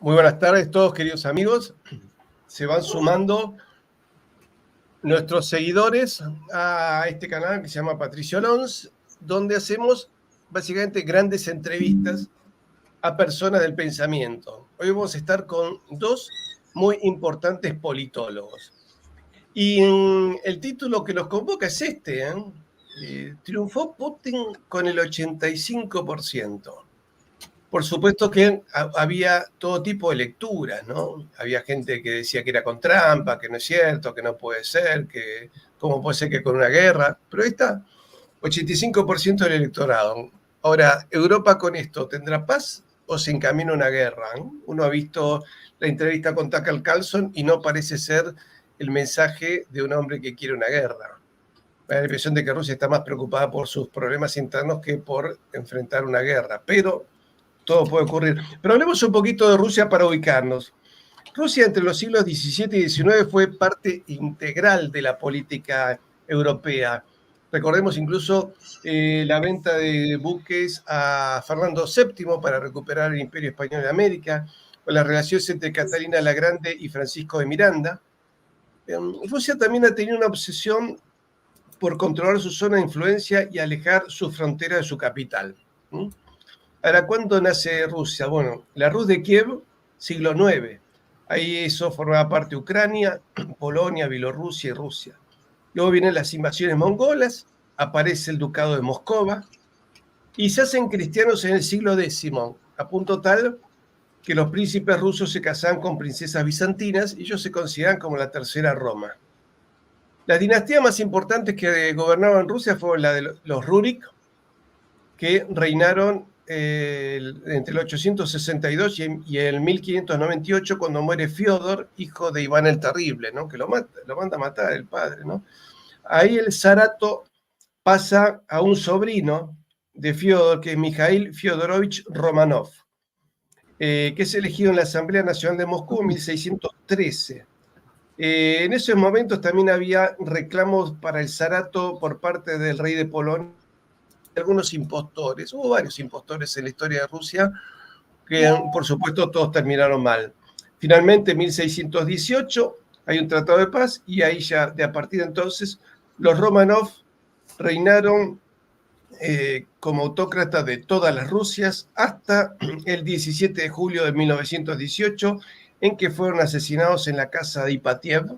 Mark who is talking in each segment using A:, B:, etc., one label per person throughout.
A: Muy buenas tardes todos, queridos amigos. Se van sumando nuestros seguidores a este canal que se llama Patricio Lons, donde hacemos básicamente grandes entrevistas a personas del pensamiento. Hoy vamos a estar con dos muy importantes politólogos. Y el título que los convoca es este, triunfó Putin con el 85%. Por supuesto que había todo tipo de lecturas, ¿no? Había gente que decía que era con trampa, que no es cierto, que no puede ser, que cómo puede ser que con una guerra. Pero ahí está, 85% del electorado. Ahora, ¿Europa con esto tendrá paz o se encamina a una guerra? Uno ha visto la entrevista con Tucker Carlson y no parece ser el mensaje de un hombre que quiere una guerra. Me da la impresión de que Rusia está más preocupada por sus problemas internos que por enfrentar una guerra. Pero todo puede ocurrir. Pero hablemos un poquito de Rusia para ubicarnos. Rusia entre los siglos XVII y XIX fue parte integral de la política europea. Recordemos incluso la venta de buques a Fernando VII para recuperar el Imperio Español de América, o las relaciones entre Catalina la Grande y Francisco de Miranda. Rusia también ha tenido una obsesión por controlar su zona de influencia y alejar su frontera de su capital. Ahora, ¿cuándo nace Rusia? Bueno, la Rus de Kiev, siglo IX. Ahí eso formaba parte de Ucrania, Polonia, Bielorrusia y Rusia. Luego vienen las invasiones mongolas, aparece el ducado de Moscova y se hacen cristianos en el siglo X, a punto tal que los príncipes rusos se casaban con princesas bizantinas y ellos se consideran como la tercera Roma. Las dinastías más importantes que gobernaban Rusia fueron la de los Rurik, que reinaron entre el 862 y el 1598, cuando muere Fiodor, hijo de Iván el Terrible, ¿no? Que lo manda a matar el padre, ¿no? Ahí el zarato pasa a un sobrino de Fiodor, que es Mikhail Fyodorovich Romanov, que es elegido en la Asamblea Nacional de Moscú en 1613. En esos momentos también había reclamos para el zarato por parte del rey de Polonia, algunos impostores. Hubo varios impostores en la historia de Rusia que, por supuesto, todos terminaron mal. Finalmente, en 1618 hay un tratado de paz y ahí ya, de a partir de entonces, los Romanov reinaron como autócratas de todas las Rusias hasta el 17 de julio de 1918, en que fueron asesinados en la casa de Ipatiev,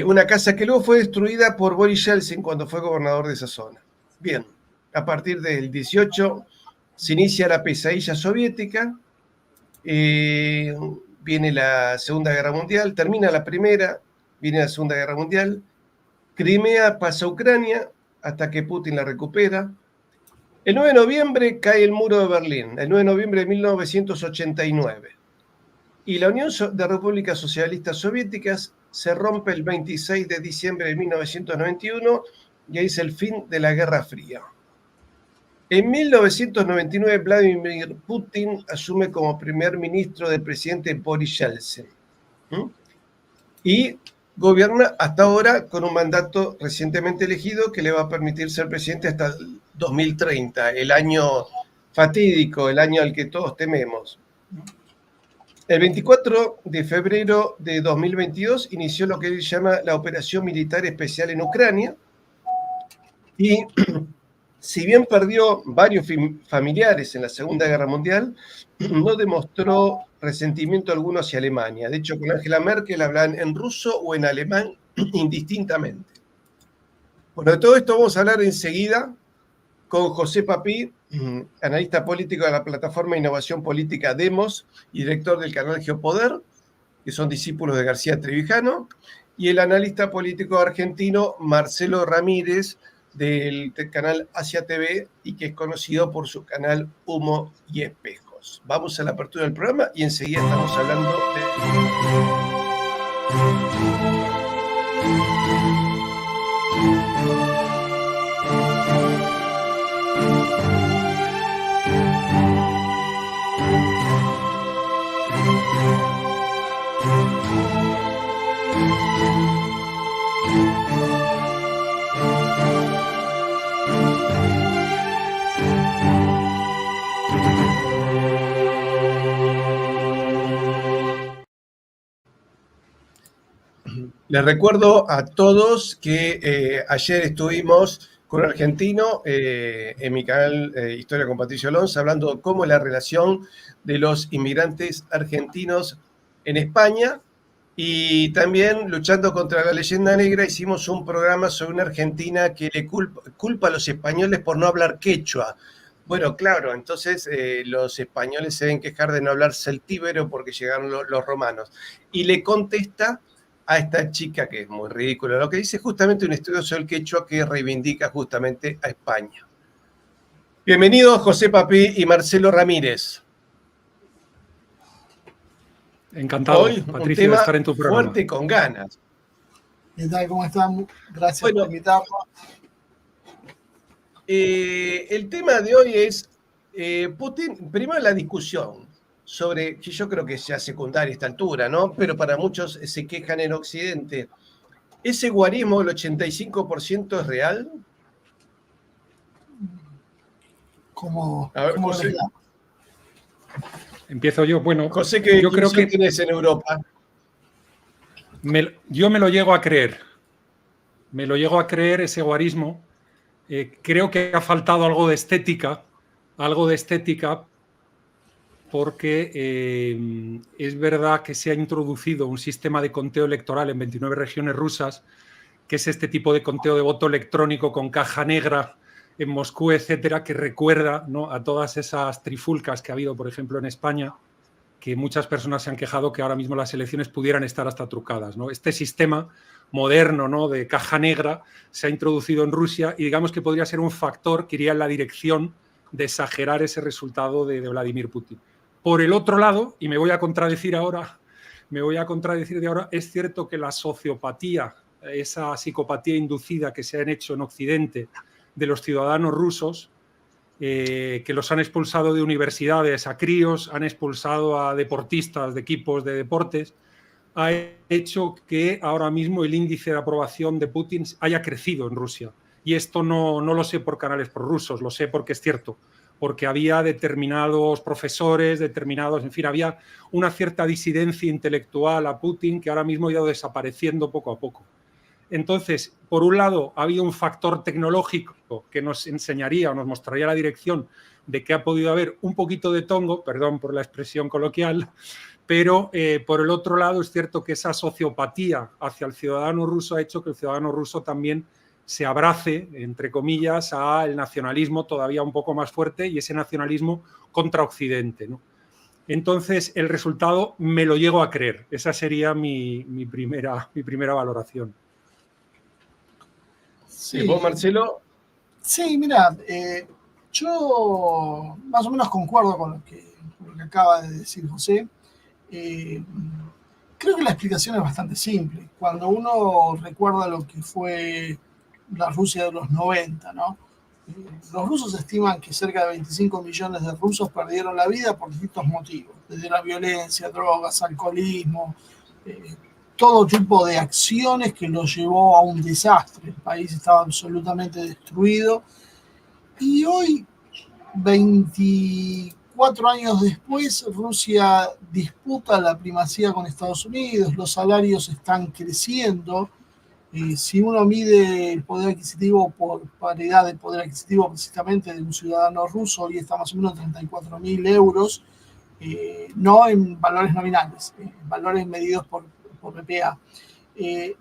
A: una casa que luego fue destruida por Boris Yeltsin cuando fue gobernador de esa zona. Bien, a partir del 18 se inicia la pesadilla soviética, viene la Segunda Guerra Mundial, termina la Primera, viene la Segunda Guerra Mundial, Crimea pasa a Ucrania hasta que Putin la recupera. El 9 de noviembre cae el muro de Berlín, el 9 de noviembre de 1989. Y la Unión de Repúblicas Socialistas Soviéticas se rompe el 26 de diciembre de 1991 y ahí es el fin de la Guerra Fría. En 1999, Vladimir Putin asume como primer ministro del presidente Boris Yeltsin. Y gobierna hasta ahora con un mandato recientemente elegido que le va a permitir ser presidente hasta el 2030, el año fatídico, el año al que todos tememos. El 24 de febrero de 2022 inició lo que él llama la Operación Militar Especial en Ucrania y si bien perdió varios familiares en la Segunda Guerra Mundial, no demostró resentimiento alguno hacia Alemania. De hecho, con Angela Merkel hablan en ruso o en alemán indistintamente. Bueno, de todo esto vamos a hablar enseguida con José Papí, analista político de la plataforma de innovación política Demos y director del canal Geopoder, que son discípulos de García Trevijano, y el analista político argentino Marcelo Ramírez, del canal Asia TV, y que es conocido por su canal Humo y Espejos. Vamos a la apertura del programa y enseguida estamos hablando Les recuerdo a todos que ayer estuvimos con un argentino en mi canal Historia con Patricio Lons, hablando de cómo es la relación de los inmigrantes argentinos en España, y también luchando contra la leyenda negra. Hicimos un programa sobre una argentina que le culpa a los españoles por no hablar quechua. Bueno, claro, entonces los españoles se deben quejar de no hablar celtíbero porque llegaron los romanos. Y le contesta a esta chica, que es muy ridículo lo que dice, justamente un estudio sobre el quechua que reivindica justamente a España. Bienvenidos José Papí y Marcelo Ramírez.
B: Encantado,
A: Hoy
B: Patricio,
A: un
B: de
A: tema
B: estar en tu programa.
A: fuerte con ganas.
C: ¿Qué tal? ¿Cómo están? Gracias por invitarnos.
A: El tema de hoy es Putin. Primero, la discusión sobre, que yo creo que es ya secundaria a esta altura, ¿no? Pero para muchos se quejan en Occidente. ¿Ese guarismo del 85% es real?
C: ¿Cómo
A: José.
B: Empiezo yo. Bueno,
A: José, ¿qué
B: yo creo que
A: tienes en Europa?
B: Yo me lo llego a creer. Me lo llego a creer, ese guarismo. Creo que ha faltado algo de estética, porque es verdad que se ha introducido un sistema de conteo electoral en 29 regiones rusas, que es este tipo de conteo de voto electrónico con caja negra en Moscú, etcétera, que recuerda, ¿no?, a todas esas trifulcas que ha habido, por ejemplo, en España, que muchas personas se han quejado que ahora mismo las elecciones pudieran estar hasta trucadas, ¿no? Este sistema moderno, ¿no?, de caja negra se ha introducido en Rusia y digamos que podría ser un factor que iría en la dirección de exagerar ese resultado de Vladimir Putin. Por el otro lado, y me voy a contradecir de ahora, es cierto que la sociopatía, esa psicopatía inducida que se han hecho en Occidente de los ciudadanos rusos, que los han expulsado de universidades a críos, han expulsado a deportistas de equipos de deportes, ha hecho que ahora mismo el índice de aprobación de Putin haya crecido en Rusia. Y esto no lo sé por canales prorrusos, lo sé porque es cierto, porque había determinados profesores, en fin, había una cierta disidencia intelectual a Putin que ahora mismo ha ido desapareciendo poco a poco. Entonces, por un lado, ha habido un factor tecnológico que nos enseñaría o nos mostraría la dirección de que ha podido haber un poquito de tongo, perdón por la expresión coloquial, pero por el otro lado es cierto que esa sociopatía hacia el ciudadano ruso ha hecho que el ciudadano ruso también se abrace, entre comillas, al nacionalismo todavía un poco más fuerte y ese nacionalismo contra Occidente, ¿no? Entonces, el resultado me lo llego a creer. Esa sería mi primera valoración.
A: Sí. ¿Y vos, Marcelo?
C: Sí, mira, yo más o menos concuerdo con lo que acaba de decir José. Creo que la explicación es bastante simple. Cuando uno recuerda lo que fue la Rusia de los 90, ¿no? Los rusos estiman que cerca de 25 millones de rusos perdieron la vida por distintos motivos, desde la violencia, drogas, alcoholismo, todo tipo de acciones que los llevó a un desastre. El país estaba absolutamente destruido. Y hoy, 24 años después, Rusia disputa la primacía con Estados Unidos, los salarios están creciendo. Si uno mide el poder adquisitivo por paridad de poder adquisitivo precisamente de un ciudadano ruso, hoy está más o menos en 34.000 euros, no en valores nominales, en valores medidos por BPA.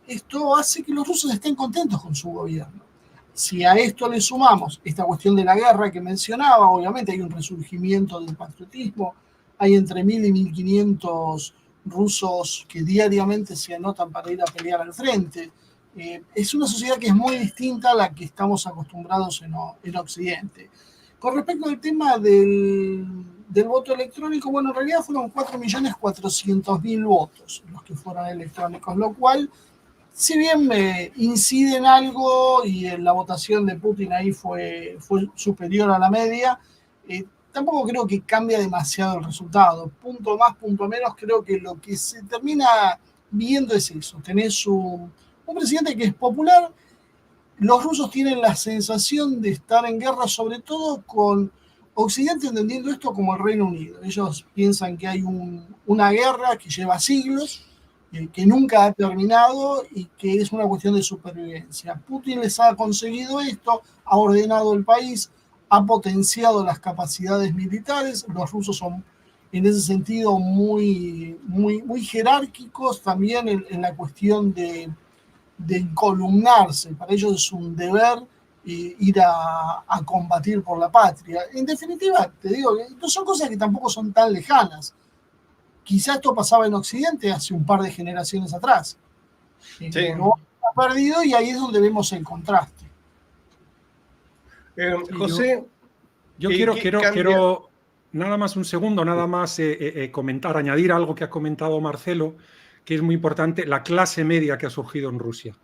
C: Esto hace que los rusos estén contentos con su gobierno. Si a esto le sumamos esta cuestión de la guerra que mencionaba, obviamente hay un resurgimiento del patriotismo, hay entre 1.000 y 1.500 rusos que diariamente se anotan para ir a pelear al frente. Es una sociedad que es muy distinta a la que estamos acostumbrados en Occidente. Con respecto al tema del voto electrónico, bueno, en realidad fueron 4.400.000 votos los que fueron electrónicos, lo cual, si bien me incide en algo y en la votación de Putin ahí fue superior a la media, tampoco creo que cambie demasiado el resultado. Punto más, punto menos, creo que lo que se termina viendo es eso. Tenés un presidente que es popular. Los rusos tienen la sensación de estar en guerra, sobre todo con Occidente, entendiendo esto como el Reino Unido. Ellos piensan que hay una guerra que lleva siglos que nunca ha terminado y que es una cuestión de supervivencia. Putin les ha conseguido esto, ha ordenado el país, ha potenciado las capacidades militares. Los rusos son en ese sentido muy jerárquicos también en la cuestión de encolumnarse. Para ellos es un deber ir a combatir por la patria. En definitiva, te digo, no son cosas que tampoco son tan lejanas. Quizá esto pasaba en Occidente hace un par de generaciones atrás.
A: Sí.
C: Lo ha perdido y ahí es donde vemos el contraste.
A: José,
B: yo quiero nada más un segundo, nada más comentar, añadir algo que ha comentado Marcelo, que es muy importante, la clase media que ha surgido en Rusia.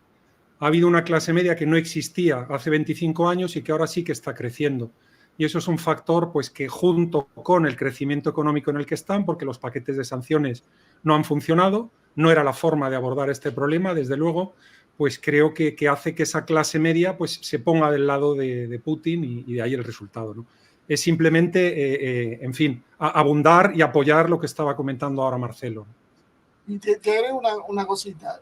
B: Ha habido una clase media que no existía hace 25 años y que ahora sí que está creciendo. Y eso es un factor pues, que junto con el crecimiento económico en el que están, porque los paquetes de sanciones no han funcionado, no era la forma de abordar este problema, desde luego, pues creo que hace que esa clase media pues, se ponga del lado de Putin y de ahí el resultado, ¿no? Es simplemente, en fin, abundar y apoyar lo que estaba comentando ahora Marcelo.
C: Y te agrego una cosita.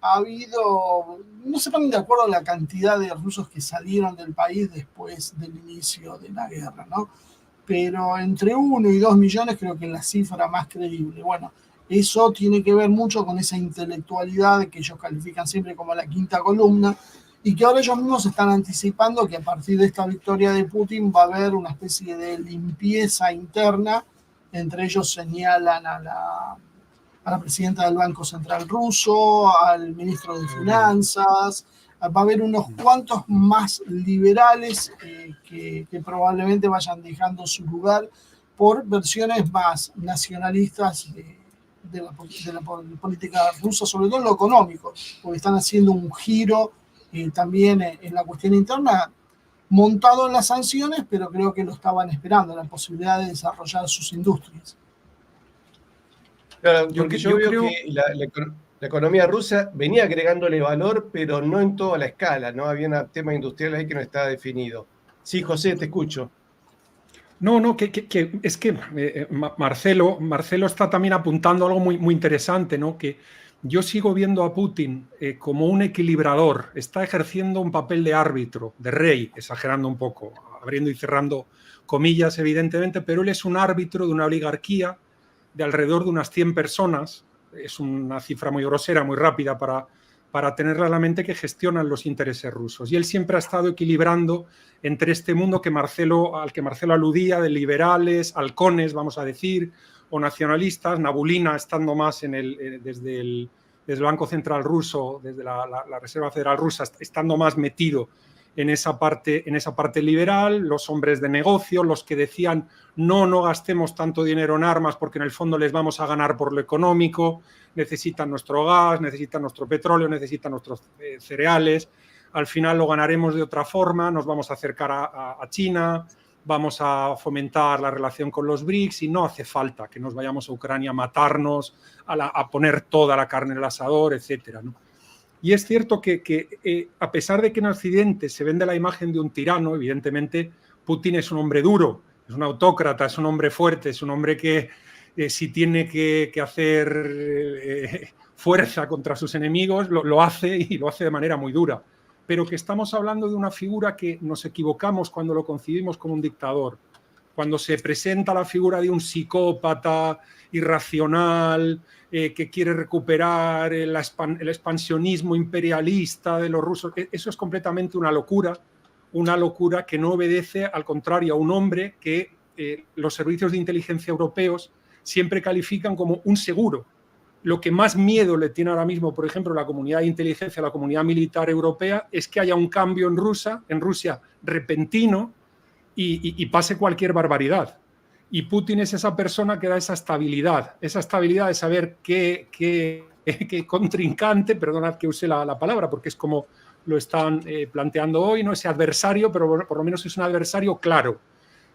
C: Ha habido, no se ponen de acuerdo la cantidad de rusos que salieron del país después del inicio de la guerra, ¿no? Pero entre 1 y 2 millones creo que es la cifra más creíble. Bueno, eso tiene que ver mucho con esa intelectualidad que ellos califican siempre como la quinta columna, y que ahora ellos mismos están anticipando que a partir de esta victoria de Putin va a haber una especie de limpieza interna. Entre ellos señalan a la presidenta del Banco Central ruso, al ministro de Finanzas. Va a haber unos cuantos más liberales que probablemente vayan dejando su lugar por versiones más nacionalistas de la política rusa, sobre todo en lo económico, porque están haciendo un giro también en la cuestión interna, montado en las sanciones, pero creo que lo estaban esperando, la posibilidad de desarrollar sus industrias.
A: Claro, porque yo veo que la economía rusa venía agregándole valor, pero no en toda la escala, ¿no? Había un tema industrial ahí que no estaba definido. Sí, José, te escucho.
B: No, que es que Marcelo está también apuntando algo muy interesante, ¿no? Que yo sigo viendo a Putin como un equilibrador, está ejerciendo un papel de árbitro, de rey, exagerando un poco, abriendo y cerrando comillas, evidentemente, pero él es un árbitro de una oligarquía de alrededor de unas 100 personas, es una cifra muy grosera, muy rápida para tenerla en la mente, que gestionan los intereses rusos. Y él siempre ha estado equilibrando entre este mundo al que Marcelo aludía, de liberales, halcones, vamos a decir, o nacionalistas, Nabulina estando más desde el Banco Central ruso, desde la Reserva Federal rusa, estando más metido en esa parte liberal, los hombres de negocio, los que decían no gastemos tanto dinero en armas porque en el fondo les vamos a ganar por lo económico, necesitan nuestro gas, necesitan nuestro petróleo, necesitan nuestros cereales, al final lo ganaremos de otra forma, nos vamos a acercar a China, vamos a fomentar la relación con los BRICS y no hace falta que nos vayamos a Ucrania a matarnos, a poner toda la carne en el asador, etcétera, ¿no? Y es cierto que a pesar de que en Occidente se vende la imagen de un tirano, evidentemente Putin es un hombre duro, es un autócrata, es un hombre fuerte, es un hombre que si tiene que hacer fuerza contra sus enemigos, lo hace y lo hace de manera muy dura. Pero que estamos hablando de una figura que nos equivocamos cuando lo concibimos como un dictador. Cuando se presenta la figura de un psicópata irracional que quiere recuperar el expansionismo imperialista de los rusos, eso es completamente una locura que no obedece, al contrario, a un hombre que los servicios de inteligencia europeos siempre califican como un seguro. Lo que más miedo le tiene ahora mismo, por ejemplo, la comunidad de inteligencia, la comunidad militar europea, es que haya un cambio en Rusia repentino y pase cualquier barbaridad. Y Putin es esa persona que da esa estabilidad de saber qué contrincante, perdonad que use la palabra, porque es como lo están planteando hoy, ¿no? Ese adversario, pero por lo menos es un adversario claro,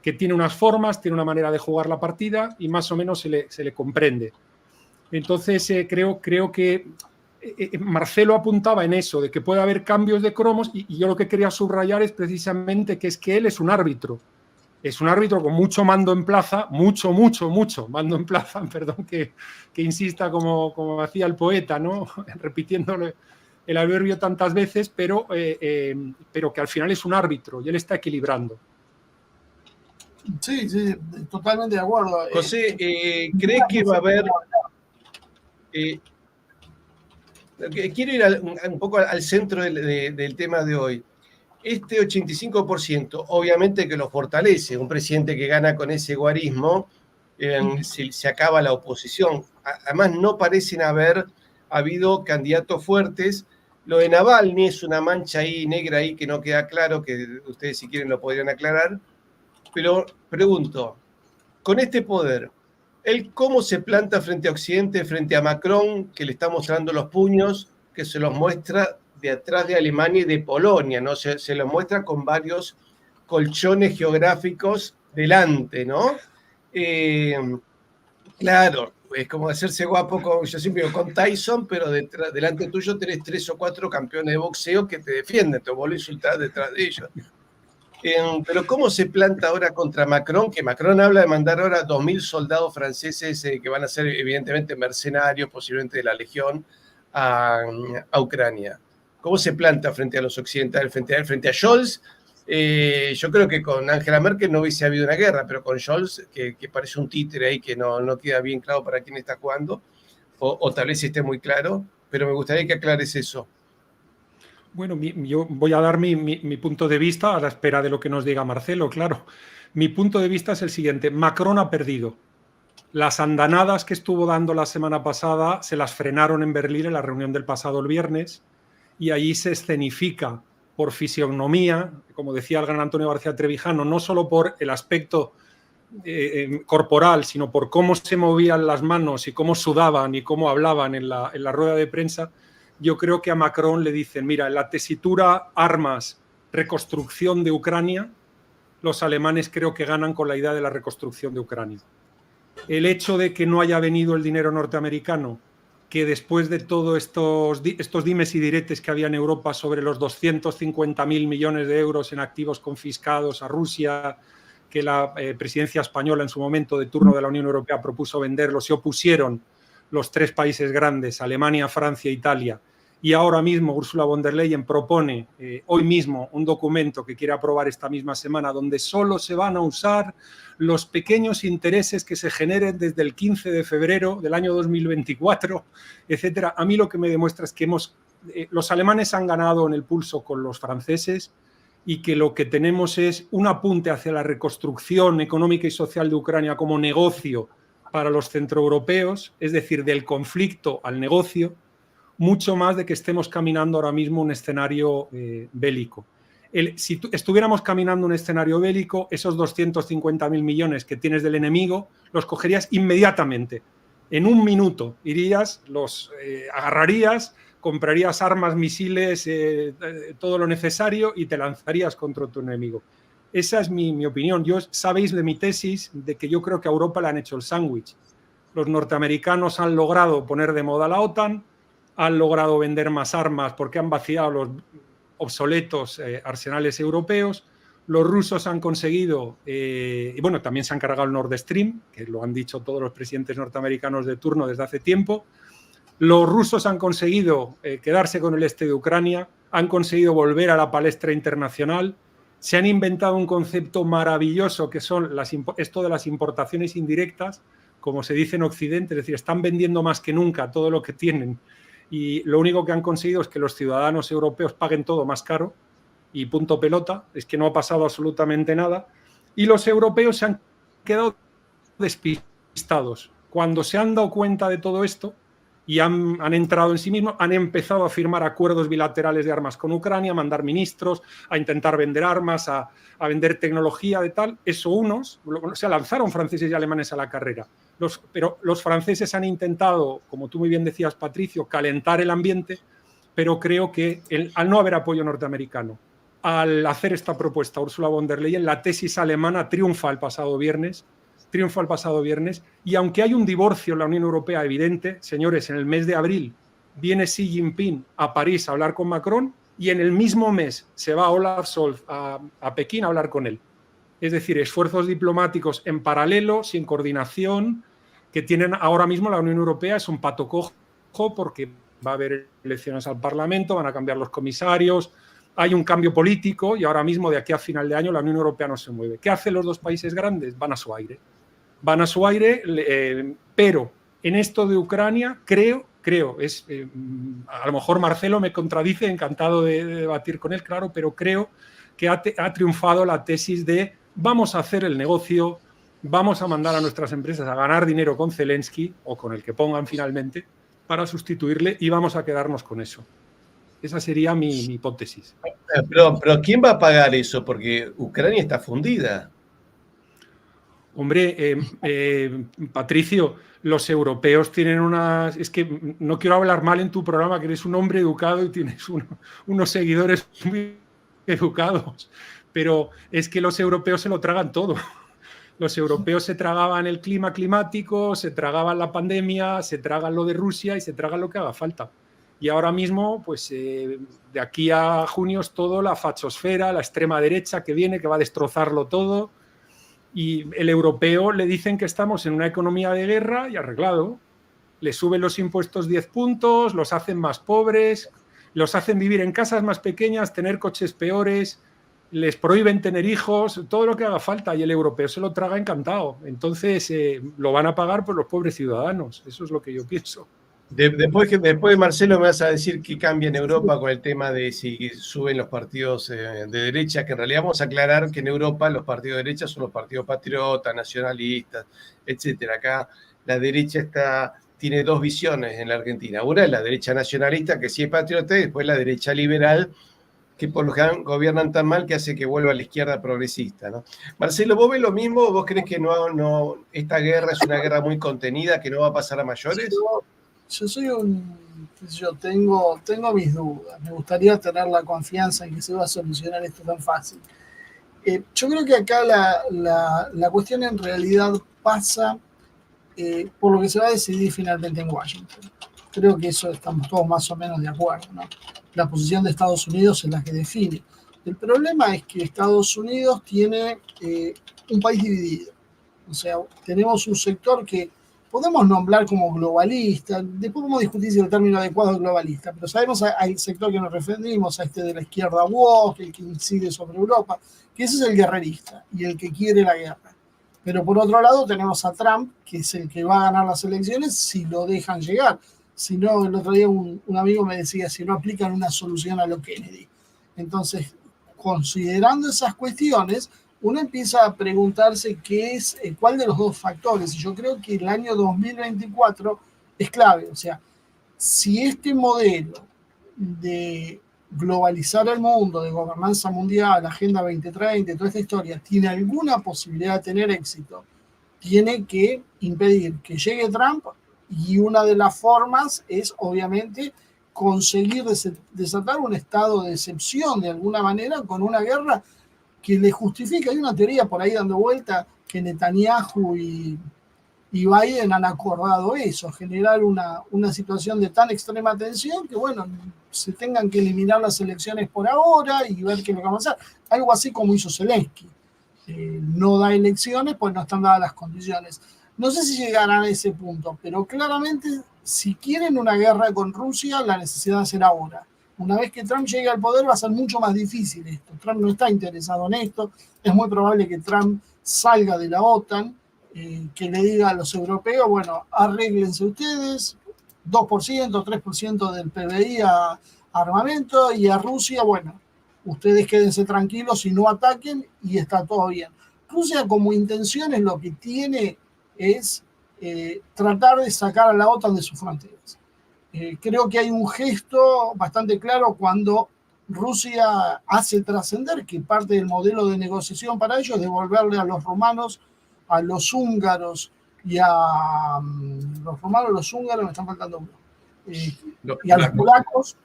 B: que tiene unas formas, tiene una manera de jugar la partida y más o menos se le comprende. Entonces creo que Marcelo apuntaba en eso, de que puede haber cambios de cromos, y yo lo que quería subrayar es precisamente que él es un árbitro es un árbitro con mucho mando en plaza, mucho mando en plaza, perdón que insista como hacía el poeta, ¿no? Repitiéndole el adverbio tantas veces, pero que al final es un árbitro y él está equilibrando.
C: Sí, totalmente de acuerdo.
A: José, ¿crees que va a haber... quiero ir un poco al centro del tema de hoy. Este 85%, obviamente que lo fortalece. Un presidente que gana con ese guarismo, se acaba la oposición. Además, no parecen haber habido candidatos fuertes. Lo de Navalny es una mancha ahí negra ahí que no queda claro, que ustedes si quieren lo podrían aclarar. Pero pregunto, con este poder, ¿él cómo se planta frente a Occidente, frente a Macron, que le está mostrando los puños, que se los muestra de atrás de Alemania y de Polonia, ¿no? Se los muestra con varios colchones geográficos delante, ¿no? Claro, es como hacerse guapo, yo siempre digo, con Tyson, pero delante tuyo tenés 3 o 4 campeones de boxeo que te defienden, te vuelvo a insultar detrás de ellos. Pero ¿cómo se planta ahora contra Macron? Que Macron habla de mandar ahora 2.000 soldados franceses que van a ser evidentemente mercenarios, posiblemente de la Legión, a Ucrania. ¿Cómo se planta frente a los occidentales, frente a Scholz? Yo creo que con Angela Merkel no hubiese habido una guerra, pero con Scholz, que parece un títere ahí que no queda bien claro para quién está jugando, o tal vez esté muy claro, pero me gustaría que aclares eso.
B: Bueno, yo voy a dar mi punto de vista a la espera de lo que nos diga Marcelo, claro. Mi punto de vista es el siguiente. Macron ha perdido. Las andanadas que estuvo dando la semana pasada se las frenaron en Berlín en la reunión del pasado el viernes y allí se escenifica por fisionomía, como decía el gran Antonio García Trevijano, no solo por el aspecto corporal, sino por cómo se movían las manos y cómo sudaban y cómo hablaban en la rueda de prensa. Yo creo que a Macron le dicen, mira, en la tesitura armas, reconstrucción de Ucrania, los alemanes creo que ganan con la idea de la reconstrucción de Ucrania. El hecho de que no haya venido el dinero norteamericano, que después de todos estos dimes y diretes que había en Europa sobre los 250.000 millones de euros en activos confiscados a Rusia, que la presidencia española en su momento de turno de la Unión Europea propuso venderlos, se opusieron los 3 países grandes, Alemania, Francia e Italia, y ahora mismo Ursula von der Leyen propone hoy mismo un documento que quiere aprobar esta misma semana donde solo se van a usar los pequeños intereses que se generen desde el 15 de febrero del año 2024, etcétera. A mí lo que me demuestra es que los alemanes han ganado en el pulso con los franceses y que lo que tenemos es un apunte hacia la reconstrucción económica y social de Ucrania como negocio para los centroeuropeos, es decir, del conflicto al negocio, mucho más de que estemos caminando ahora mismo un escenario bélico. Si estuviéramos caminando un escenario bélico, esos 250.000 millones que tienes del enemigo los cogerías inmediatamente. En un minuto irías, los agarrarías, comprarías armas, misiles, todo lo necesario y te lanzarías contra tu enemigo. Esa es mi opinión. Sabéis de mi tesis de que yo creo que a Europa le han hecho el sándwich. Los norteamericanos han logrado poner de moda la OTAN, han logrado vender más armas porque han vaciado los obsoletos arsenales europeos. Los rusos han conseguido, y bueno, también se han cargado el Nord Stream, que lo han dicho todos los presidentes norteamericanos de turno desde hace tiempo. Los rusos han conseguido quedarse con el este de Ucrania, han conseguido volver a la palestra internacional, se han inventado un concepto maravilloso que son esto de las importaciones indirectas, como se dice en Occidente, es decir, están vendiendo más que nunca todo lo que tienen y lo único que han conseguido es que los ciudadanos europeos paguen todo más caro y punto pelota, es que no ha pasado absolutamente nada y los europeos se han quedado despistados. Cuando se han dado cuenta de todo esto y han entrado en sí mismos, han empezado a firmar acuerdos bilaterales de armas con Ucrania, a mandar ministros, a intentar vender armas, a vender tecnología de tal. Se lanzaron franceses y alemanes a la carrera. Pero los franceses han intentado, como tú muy bien decías, Patricio, calentar el ambiente, pero creo que al no haber apoyo norteamericano, al hacer esta propuesta Ursula von der Leyen, la tesis alemana triunfa el pasado viernes, y aunque hay un divorcio en la Unión Europea evidente, señores, en el mes de abril viene Xi Jinping a París a hablar con Macron y en el mismo mes se va Olaf Scholz a Pekín a hablar con él. Es decir, esfuerzos diplomáticos en paralelo, sin coordinación, que tienen ahora mismo la Unión Europea. Es un pato cojo porque va a haber elecciones al Parlamento, van a cambiar los comisarios, hay un cambio político y ahora mismo de aquí a final de año la Unión Europea no se mueve. ¿Qué hacen los dos países grandes? Van a su aire. Van a su aire, pero en esto de Ucrania creo, a lo mejor Marcelo me contradice, encantado de debatir con él, claro, pero creo que ha triunfado la tesis de vamos a hacer el negocio, vamos a mandar a nuestras empresas a ganar dinero con Zelensky o con el que pongan finalmente para sustituirle y vamos a quedarnos con eso. Esa sería mi hipótesis.
A: Pero ¿quién va a pagar eso? Porque Ucrania está fundida.
B: Hombre, Patricio, los europeos tienen unas... Es que no quiero hablar mal en tu programa, que eres un hombre educado y tienes unos seguidores muy educados, pero es que los europeos se lo tragan todo. Los europeos se tragaban el clima climático, se tragaban la pandemia, se tragan lo de Rusia y se tragan lo que haga falta. Y ahora mismo, pues de aquí a junio es todo la fachosfera, la extrema derecha que viene, que va a destrozarlo todo. Y el europeo le dicen que estamos en una economía de guerra y arreglado. Le suben los impuestos 10 puntos, los hacen más pobres, los hacen vivir en casas más pequeñas, tener coches peores, les prohíben tener hijos, todo lo que haga falta, y el europeo se lo traga encantado. Entonces lo van a pagar por los pobres ciudadanos. Eso es lo que yo pienso.
A: Después de Marcelo me vas a decir que cambia en Europa con el tema de si suben los partidos de derecha, que en realidad vamos a aclarar que en Europa los partidos de derecha son los partidos patriotas, nacionalistas, etcétera. Acá la derecha tiene dos visiones en la Argentina. Una es la derecha nacionalista, que sí es patriota, y después la derecha liberal, que por lo general gobiernan tan mal que hace que vuelva a la izquierda progresista, ¿no? Marcelo, ¿vos ves lo mismo? ¿Vos crees que esta guerra es una guerra muy contenida, que no va a pasar a mayores?
C: Yo soy yo tengo mis dudas. Me gustaría tener la confianza en que se va a solucionar esto tan fácil. Yo creo que acá la cuestión en realidad pasa por lo que se va a decidir finalmente en Washington. Creo que eso estamos todos más o menos de acuerdo, ¿no? La posición de Estados Unidos es la que define. El problema es que Estados Unidos tiene un país dividido. O sea, tenemos un sector que podemos nombrar como globalista, después podemos discutir si el término adecuado es globalista, pero sabemos al sector que nos referimos, a este de la izquierda woke, el que incide sobre Europa, que ese es el guerrerista y el que quiere la guerra. Pero por otro lado tenemos a Trump, que es el que va a ganar las elecciones si lo dejan llegar. Si no, el otro día un amigo me decía, si no aplican una solución a lo Kennedy. Entonces, considerando esas cuestiones, uno empieza a preguntarse cuál de los dos factores. Y yo creo que el año 2024 es clave. O sea, si este modelo de globalizar el mundo, de gobernanza mundial, Agenda 2030, toda esta historia, tiene alguna posibilidad de tener éxito, tiene que impedir que llegue Trump, y una de las formas es, obviamente, conseguir desatar un estado de excepción de alguna manera con una guerra que le justifica. Hay una teoría por ahí dando vuelta que Netanyahu y Biden han acordado eso, generar una situación de tan extrema tensión que, bueno, se tengan que eliminar las elecciones por ahora y ver qué es lo que va a pasar. Algo así como hizo Zelensky. No da elecciones, pues no están dadas las condiciones. No sé si llegarán a ese punto, pero claramente si quieren una guerra con Rusia, la necesidad va a ser ahora. Una vez que Trump llegue al poder va a ser mucho más difícil esto. Trump no está interesado en esto. Es muy probable que Trump salga de la OTAN, que le diga a los europeos, bueno, arréglense ustedes, 2%, 3% del PBI a armamento, y a Rusia, bueno, ustedes quédense tranquilos y no ataquen y está todo bien. Rusia como intenciones lo que tiene es tratar de sacar a la OTAN de sus fronteras. Creo que hay un gesto bastante claro cuando Rusia hace trascender que parte del modelo de negociación para ellos es devolverle a los romanos, a los húngaros y a los romanos, los húngaros, me están faltando uno, y a los polacos,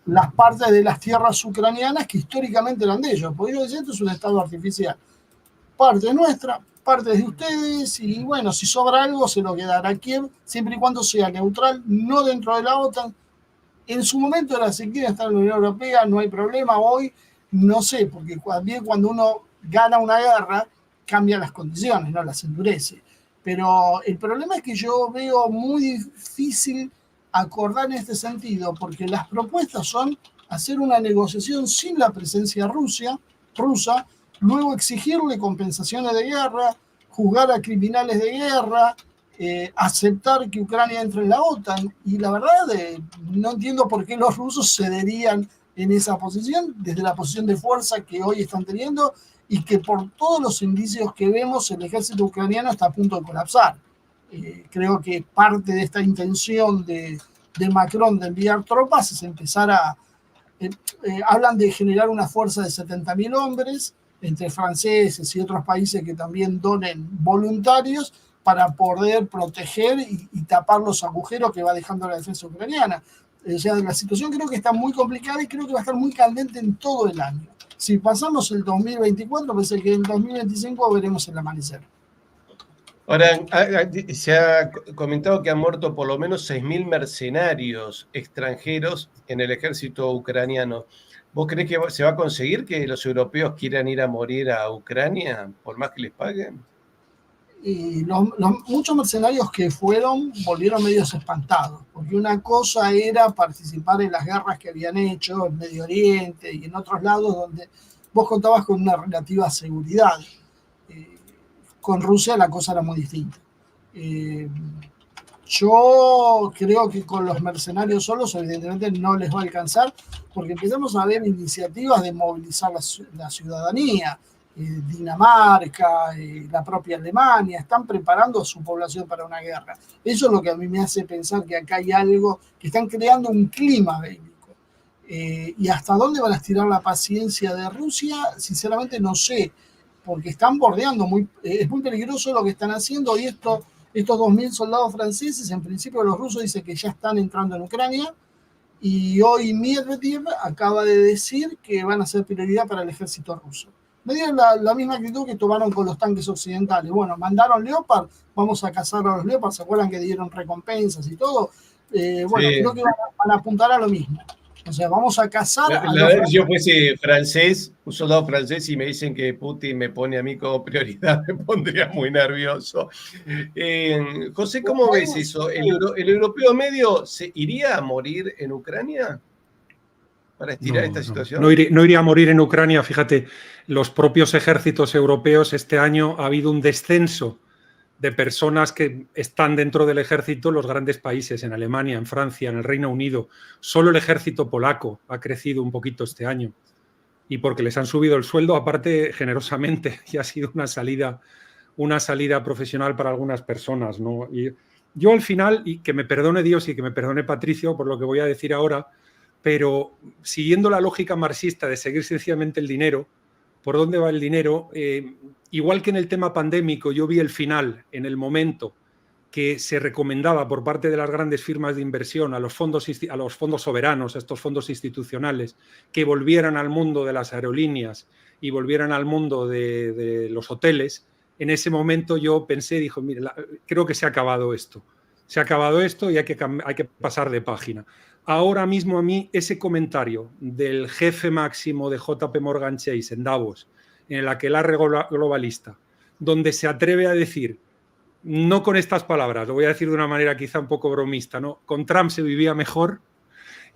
C: las partes de las tierras ucranianas que históricamente eran de ellos. Porque ellos dicen, esto es un estado artificial. Parte nuestra, parte de ustedes, y bueno, si sobra algo se lo quedará a Kiev, siempre y cuando sea neutral, no dentro de la OTAN. En su momento era, si quieren estar en la Unión Europea, no hay problema. Hoy, no sé, porque también cuando uno gana una guerra, cambia las condiciones, no las endurece. Pero el problema es que yo veo muy difícil acordar en este sentido, porque las propuestas son hacer una negociación sin la presencia rusa, luego exigirle compensaciones de guerra, juzgar a criminales de guerra, aceptar que Ucrania entre en la OTAN. Y la verdad, no entiendo por qué los rusos cederían en esa posición, desde la posición de fuerza que hoy están teniendo, y que por todos los indicios que vemos el ejército ucraniano está a punto de colapsar. Creo que parte de esta intención de Macron de enviar tropas es empezar a... hablan de generar una fuerza de 70.000 hombres, entre franceses y otros países que también donen voluntarios para poder proteger y tapar los agujeros que va dejando la defensa ucraniana. O sea, la situación creo que está muy complicada y creo que va a estar muy candente en todo el año. Si pasamos el 2024, parece que en 2025 veremos el amanecer.
A: Ahora, se ha comentado que han muerto por lo menos 6.000 mercenarios extranjeros en el ejército ucraniano. ¿Vos creés que se va a conseguir que los europeos quieran ir a morir a Ucrania por más que les paguen?
C: Y muchos mercenarios que fueron volvieron medios espantados, porque una cosa era participar en las guerras que habían hecho en Medio Oriente y en otros lados donde vos contabas con una relativa seguridad. Con Rusia la cosa era muy distinta. Yo creo que con los mercenarios solos evidentemente no les va a alcanzar, porque empezamos a ver iniciativas de movilizar la ciudadanía. Dinamarca, la propia Alemania, están preparando a su población para una guerra. Eso es lo que a mí me hace pensar que acá hay algo, que están creando un clima bélico. Y hasta dónde van a estirar la paciencia de Rusia, sinceramente no sé, porque están bordeando, es muy peligroso lo que están haciendo, y estos 2.000 soldados franceses, en principio los rusos dicen que ya están entrando en Ucrania, y hoy Medvedev acaba de decir que van a ser prioridad para el ejército ruso. Me dieron la misma actitud que tomaron con los tanques occidentales. Bueno, mandaron Leopard, vamos a cazar a los Leopard, ¿se acuerdan que dieron recompensas y todo? Bueno, sí. Creo que van a apuntar a lo mismo. O sea, vamos a cazar a los...
A: Yo fuese francés, un soldado francés, y me dicen que Putin me pone a mí como prioridad, me pondría muy nervioso. José, ¿cómo ves eso? ¿El europeo medio se iría a morir en Ucrania? Para estirar esta situación.
B: No iría a morir en Ucrania. Fíjate, los propios ejércitos europeos este año ha habido un descenso de personas que están dentro del ejército en los grandes países, en Alemania, en Francia, en el Reino Unido. Solo el ejército polaco ha crecido un poquito este año. Y porque les han subido el sueldo, aparte, generosamente, y ha sido una salida profesional para algunas personas, ¿no? Y yo al final, y que me perdone Dios y que me perdone Patricio por lo que voy a decir ahora, pero siguiendo la lógica marxista de seguir sencillamente el dinero, ¿por dónde va el dinero? Igual que en el tema pandémico, yo vi el final, en el momento que se recomendaba por parte de las grandes firmas de inversión a los fondos soberanos, a estos fondos institucionales, que volvieran al mundo de las aerolíneas y volvieran al mundo de los hoteles. En ese momento yo pensé, dijo, mira, creo que se ha acabado esto. Se ha acabado esto y hay que pasar de página. Ahora mismo a mí ese comentario del jefe máximo de JP Morgan Chase en Davos, en el aquelarre globalista, donde se atreve a decir, no con estas palabras, lo voy a decir de una manera quizá un poco bromista, ¿no? Con Trump se vivía mejor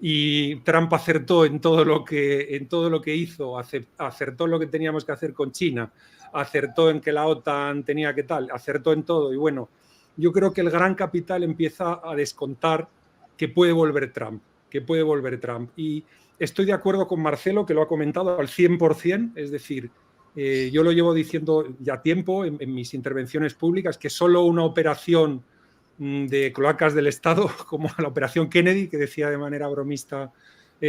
B: y Trump acertó en todo lo que hizo, acertó en lo que teníamos que hacer con China, acertó en que la OTAN tenía que tal, acertó en todo. Y bueno, yo creo que el gran capital empieza a descontar que puede volver Trump. Y estoy de acuerdo con Marcelo, que lo ha comentado al 100%, es decir, yo lo llevo diciendo ya tiempo en mis intervenciones públicas, que solo una operación de cloacas del Estado, como la operación Kennedy, que decía de manera bromista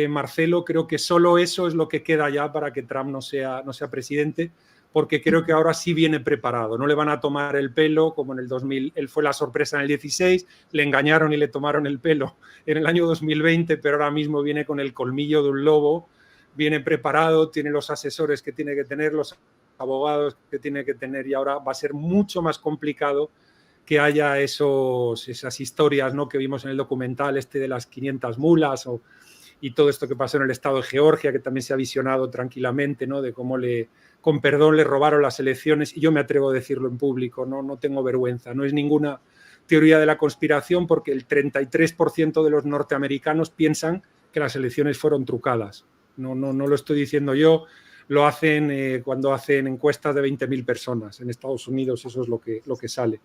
B: Marcelo, creo que solo eso es lo que queda ya para que Trump no sea presidente, porque creo que ahora sí viene preparado. No le van a tomar el pelo como en el 2000. Él fue la sorpresa en el 16, le engañaron y le tomaron el pelo en el año 2020, pero ahora mismo viene con el colmillo de un lobo, viene preparado, tiene los asesores que tiene que tener, los abogados que tiene que tener, y ahora va a ser mucho más complicado que haya esas historias, ¿no?, que vimos en el documental de las 500 mulas. y todo esto que pasó en el estado de Georgia, que también se ha visionado tranquilamente, ¿no? De cómo con perdón le robaron las elecciones, y yo me atrevo a decirlo en público, no tengo vergüenza, no es ninguna teoría de la conspiración, porque el 33% de los norteamericanos piensan que las elecciones fueron trucadas. No lo estoy diciendo yo, lo hacen cuando hacen encuestas de 20.000 personas en Estados Unidos, eso es lo que sale.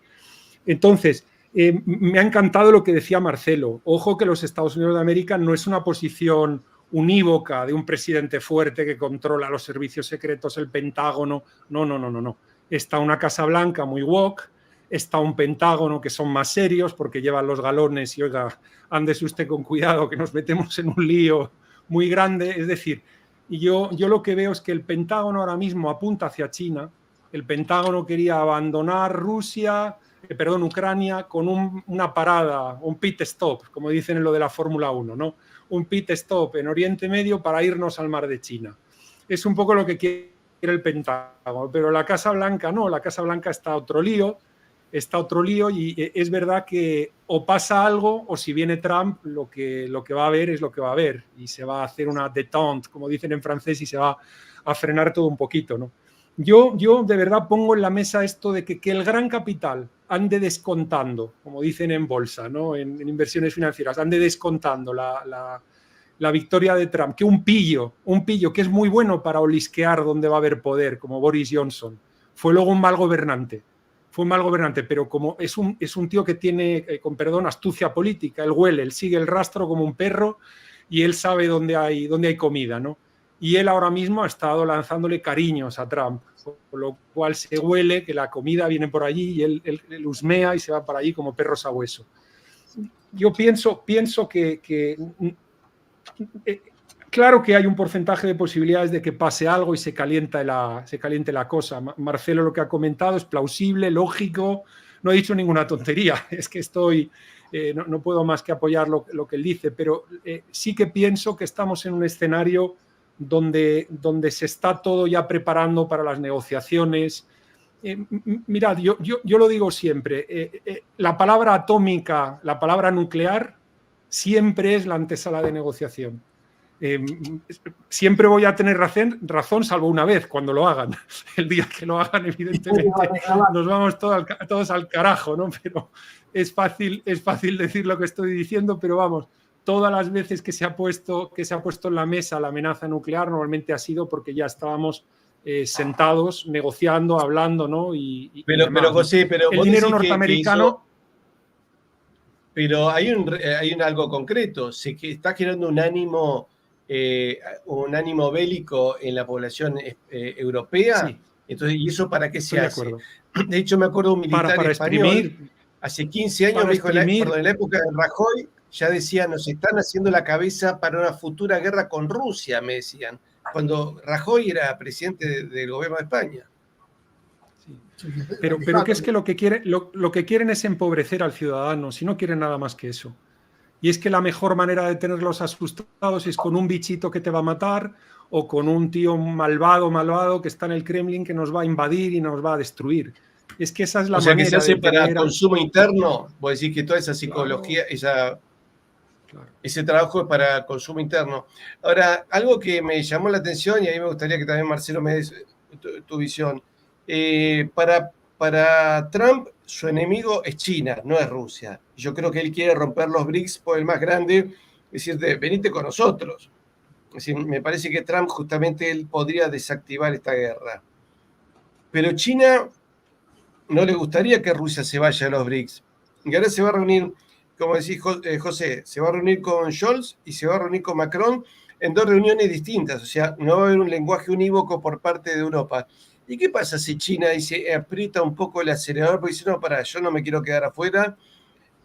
B: Entonces, me ha encantado lo que decía Marcelo. Ojo que los Estados Unidos de América no es una posición unívoca de un presidente fuerte que controla los servicios secretos, el Pentágono. No. Está una Casa Blanca muy woke, está un Pentágono que son más serios porque llevan los galones y, oiga, ándese usted con cuidado que nos metemos en un lío muy grande. Es decir, y yo lo que veo es que el Pentágono ahora mismo apunta hacia China. El Pentágono quería abandonar Ucrania con una parada, un pit stop, como dicen en lo de la Fórmula 1, ¿no? Un pit stop en Oriente Medio para irnos al mar de China. Es un poco lo que quiere el Pentágono, pero la Casa Blanca no, la Casa Blanca está a otro lío, y es verdad que o pasa algo o si viene Trump lo que va a haber es lo que va a haber y se va a hacer una détente, como dicen en francés, y se va a frenar todo un poquito, ¿no? Yo de verdad pongo en la mesa esto de que el gran capital ande descontando, como dicen en bolsa, ¿no? En inversiones financieras, ande descontando la victoria de Trump, que un pillo que es muy bueno para olisquear donde va a haber poder, como Boris Johnson, fue luego un mal gobernante, pero como es un tío que tiene, con perdón, astucia política, él huele, él sigue el rastro como un perro y él sabe dónde hay comida, ¿no? Y él ahora mismo ha estado lanzándole cariños a Trump, con lo cual se huele que la comida viene por allí y él husmea y se va para allí como perro sabueso. Yo pienso que claro que hay un porcentaje de posibilidades de que pase algo y se caliente la cosa. Marcelo lo que ha comentado es plausible, lógico, no he dicho ninguna tontería, es que no puedo más que apoyar lo que él dice, pero sí que pienso que estamos en un escenario donde se está todo ya preparando para las negociaciones. Mirad, yo lo digo siempre, la palabra atómica, la palabra nuclear, siempre es la antesala de negociación. Siempre voy a tener razón, salvo una vez, cuando lo hagan. El día que lo hagan, evidentemente, nos vamos todos al carajo, ¿no? Pero es fácil decir lo que estoy diciendo, pero vamos, todas las veces que se ha puesto en la mesa la amenaza nuclear, normalmente ha sido porque ya estábamos sentados, negociando, hablando, ¿no?
A: Pero José,
B: el dinero norteamericano...
A: Pero hay un algo concreto, se está generando un ánimo bélico en la población europea.
B: Sí.
A: Entonces, ¿y eso para qué se hace?
B: Acuerdo.
A: De hecho, me acuerdo un militar español, hace 15 años, me dijo, en la época de Rajoy, ya decía, nos están haciendo la cabeza para una futura guerra con Rusia, me decían, cuando Rajoy era presidente del gobierno de España.
B: Sí. Pero que es que lo que quieren es empobrecer al ciudadano, si no quieren nada más que eso. Y es que la mejor manera de tenerlos asustados es con un bichito que te va a matar o con un tío malvado que está en el Kremlin que nos va a invadir y nos va a destruir. Es que esa es la manera.
A: Que se hace para consumo interno. Voy a decir que toda esa psicología, ese trabajo es para consumo interno. Ahora, algo que me llamó la atención, y a mí me gustaría que también Marcelo me des tu visión. Para Trump, su enemigo es China, no es Rusia. Yo creo que él quiere romper los BRICS por el más grande, decirte, venite con nosotros. Es decir, me parece que Trump justamente él podría desactivar esta guerra. Pero China no le gustaría que Rusia se vaya a los BRICS. Y ahora se va a reunir, como decís José, se va a reunir con Scholz y se va a reunir con Macron en dos reuniones distintas. O sea, no va a haber un lenguaje unívoco por parte de Europa. ¿Y qué pasa si China dice, aprieta un poco el acelerador? Porque dice, no, yo no me quiero quedar afuera,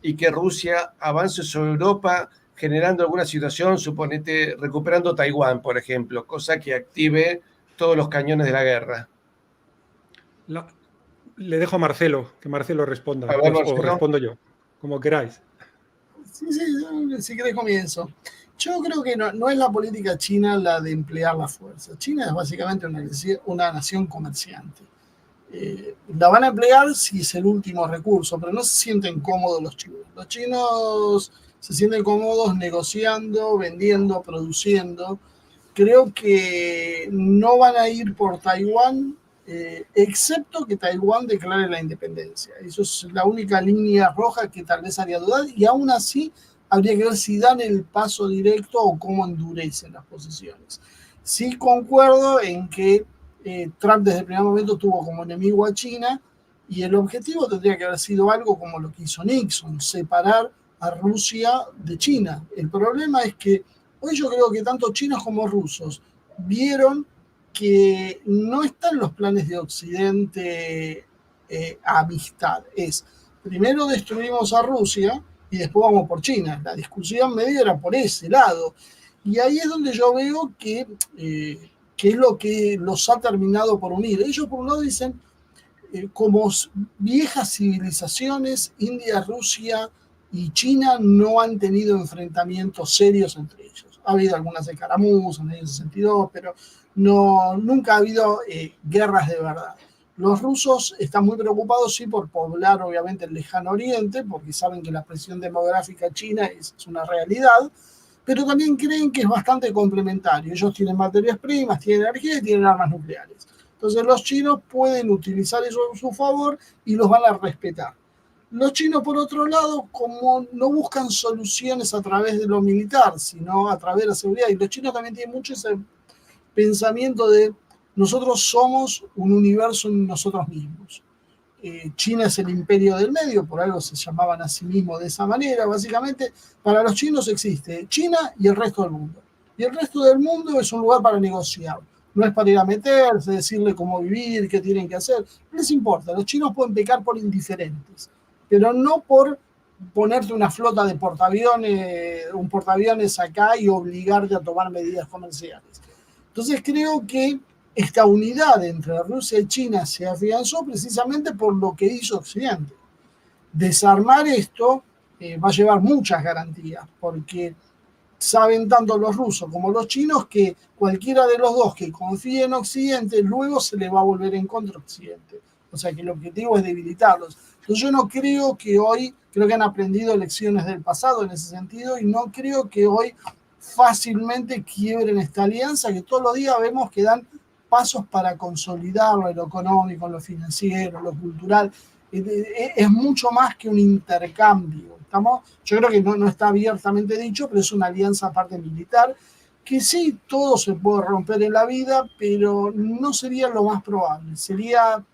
A: y que Rusia avance sobre Europa generando alguna situación, suponete, recuperando Taiwán, por ejemplo, cosa que active todos los cañones de la guerra.
B: Le dejo a Marcelo, que Marcelo responda.
A: Ver, Marcelo.
B: O respondo yo, como queráis.
C: Sí, si querés comienzo. Yo creo que no es la política china la de emplear la fuerza. China es básicamente una nación comerciante. La van a emplear si es el último recurso, pero no se sienten cómodos los chinos. Los chinos se sienten cómodos negociando, vendiendo, produciendo. Creo que no van a ir por Taiwán, excepto que Taiwán declare la independencia. Eso es la única línea roja que tal vez haría dudar, y aún así habría que ver si dan el paso directo o cómo endurecen las posiciones. Sí concuerdo en que Trump desde el primer momento tuvo como enemigo a China, y el objetivo tendría que haber sido algo como lo que hizo Nixon, separar a Rusia de China. El problema es que hoy yo creo que tanto chinos como rusos vieron que no están los planes de Occidente amistad. Es, primero destruimos a Rusia y después vamos por China. La discusión medio era por ese lado. Y ahí es donde yo veo que es lo que los ha terminado por unir. Ellos por un lado dicen, como viejas civilizaciones, India, Rusia y China no han tenido enfrentamientos serios entre ellos. Ha habido algunas escaramuzas en ese sentido, pero nunca ha habido guerras de verdad. Los rusos están muy preocupados, sí, por poblar obviamente el lejano oriente, porque saben que la presión demográfica china es una realidad, pero también creen que es bastante complementario. Ellos tienen materias primas, tienen energía y tienen armas nucleares. Entonces los chinos pueden utilizar eso a su favor y los van a respetar. Los chinos, por otro lado, como no buscan soluciones a través de lo militar, sino a través de la seguridad, y los chinos también tienen mucho ese pensamiento de nosotros somos un universo en nosotros mismos. China es el imperio del medio, por algo se llamaban a sí mismos de esa manera. Básicamente, para los chinos existe China y el resto del mundo. Y el resto del mundo es un lugar para negociar. No es para ir a meterse, decirle cómo vivir, qué tienen que hacer. No les importa. Los chinos pueden pecar por indiferentes, pero no por ponerte una flota de portaaviones, un portaaviones acá y obligarte a tomar medidas comerciales. Entonces creo que esta unidad entre Rusia y China se afianzó precisamente por lo que hizo Occidente. Desarmar esto va a llevar muchas garantías, porque saben tanto los rusos como los chinos que cualquiera de los dos que confíe en Occidente luego se le va a volver en contra Occidente. O sea que el objetivo es debilitarlos. Entonces yo no creo que hoy, creo que han aprendido lecciones del pasado en ese sentido, y no creo que hoy fácilmente quiebren esta alianza, que todos los días vemos que dan pasos para consolidarlo en lo económico, en lo financiero, en lo cultural. Es mucho más que un intercambio. Yo creo que no está abiertamente dicho, pero es una alianza aparte militar, que sí, todo se puede romper en la vida, pero no sería lo más probable. Sería,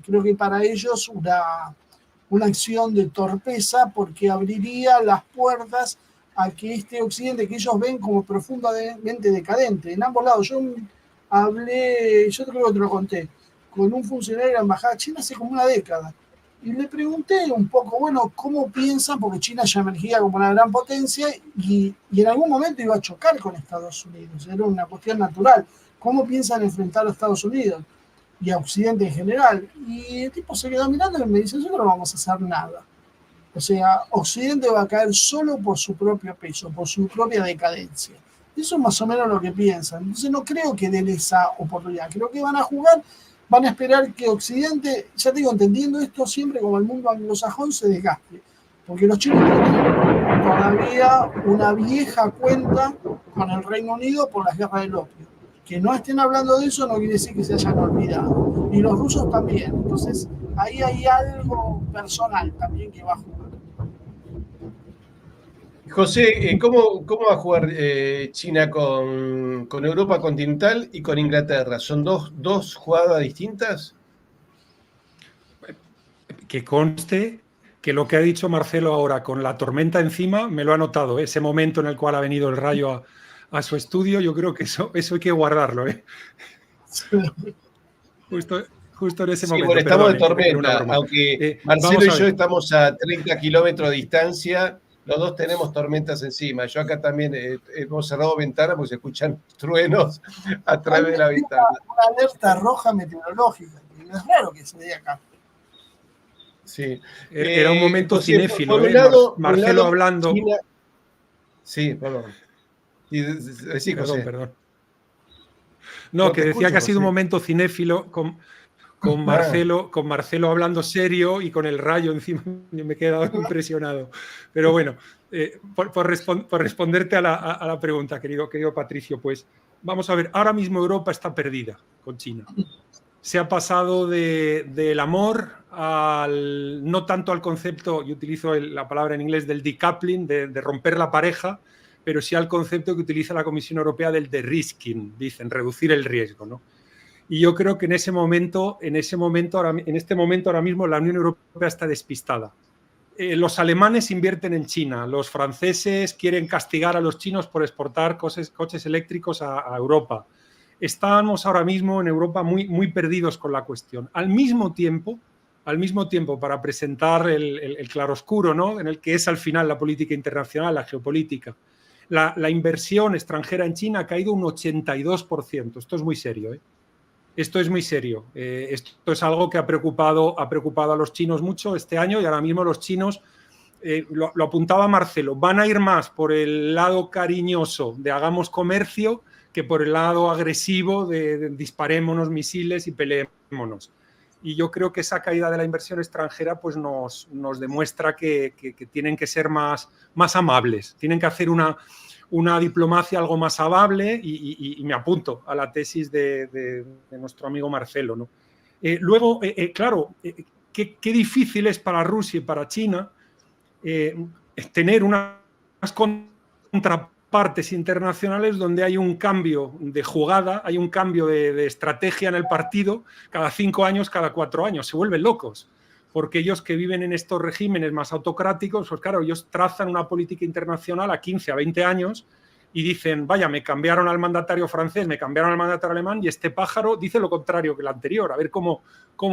C: creo que para ellos, una acción de torpeza, porque abriría las puertas a que este Occidente que ellos ven como profundamente decadente, en ambos lados. Yo creo que te lo conté, con un funcionario de la Embajada China hace como una década, y le pregunté un poco, bueno, ¿cómo piensan? Porque China ya emergía como una gran potencia y en algún momento iba a chocar con Estados Unidos, era una cuestión natural. ¿Cómo piensan enfrentar a Estados Unidos y a Occidente en general? Y el tipo se quedó mirando y me dice, nosotros no vamos a hacer nada. O sea, Occidente va a caer solo por su propio peso, por su propia decadencia. Eso es más o menos lo que piensan. Entonces no creo que den esa oportunidad. Creo que van a jugar, van a esperar que Occidente, ya te digo, entendiendo esto siempre como el mundo anglosajón, se desgaste. Porque los chinos tienen todavía una vieja cuenta con el Reino Unido por las guerras del opio. Que no estén hablando de eso no quiere decir que se hayan olvidado. Y los rusos también. Entonces ahí hay algo personal también que va a jugar.
A: José, ¿cómo va a jugar China con Europa continental y con Inglaterra? ¿Son dos jugadas distintas?
B: Que conste que lo que ha dicho Marcelo ahora, con la tormenta encima, me lo ha notado. Ese momento en el cual ha venido el Rayo a su estudio, yo creo que eso hay que guardarlo. Justo en ese momento.
A: Bueno, estamos de tormenta, aunque Marcelo y yo estamos a 30 kilómetros de distancia. Los dos tenemos tormentas encima. Yo acá también hemos cerrado ventanas porque se escuchan truenos a través de la ventana.
C: Una alerta roja meteorológica. Es raro que se dé acá.
B: Sí. Era un momento
A: José,
B: cinéfilo.
A: Por un lado,
B: Marcelo hablando.
A: China... Sí, perdón. Sí, José.
B: Perdón. No, que decía que ha sido un momento cinéfilo con Marcelo hablando serio y con el rayo encima, me he quedado impresionado. Pero bueno, por responderte a la pregunta, querido Patricio, pues vamos a ver, ahora mismo Europa está perdida con China. Se ha pasado del amor no tanto al concepto, yo utilizo la palabra en inglés del decoupling, de romper la pareja, pero sí al concepto que utiliza la Comisión Europea del de-risking, dicen, reducir el riesgo, ¿no? Y yo creo que en este momento ahora mismo la Unión Europea está despistada. Los alemanes invierten en China, los franceses quieren castigar a los chinos por exportar coches eléctricos a Europa. Estamos ahora mismo en Europa muy, muy perdidos con la cuestión. Al mismo tiempo, para presentar el claroscuro, ¿no?, en el que es al final la política internacional, la geopolítica, la inversión extranjera en China ha caído un 82%. Esto es muy serio, ¿eh? Esto es muy serio. Esto es algo que ha preocupado a los chinos mucho este año, y ahora mismo los chinos, lo apuntaba Marcelo, van a ir más por el lado cariñoso de hagamos comercio que por el lado agresivo de disparémonos misiles y peleémonos. Y yo creo que esa caída de la inversión extranjera pues nos demuestra que tienen que ser más amables, tienen que hacer una diplomacia algo más amable, y me apunto a la tesis de nuestro amigo Marcelo, ¿no? Luego, claro, qué difícil es para Rusia y para China tener unas contrapartes internacionales donde hay un cambio de jugada, hay un cambio de estrategia en el partido cada 5 años, cada 4 años. Se vuelven locos, porque ellos que viven en estos regímenes más autocráticos, pues claro, ellos trazan una política internacional a 15, a 20 años y dicen, vaya, me cambiaron al mandatario francés, me cambiaron al mandatario alemán y este pájaro dice lo contrario que el anterior, a ver cómo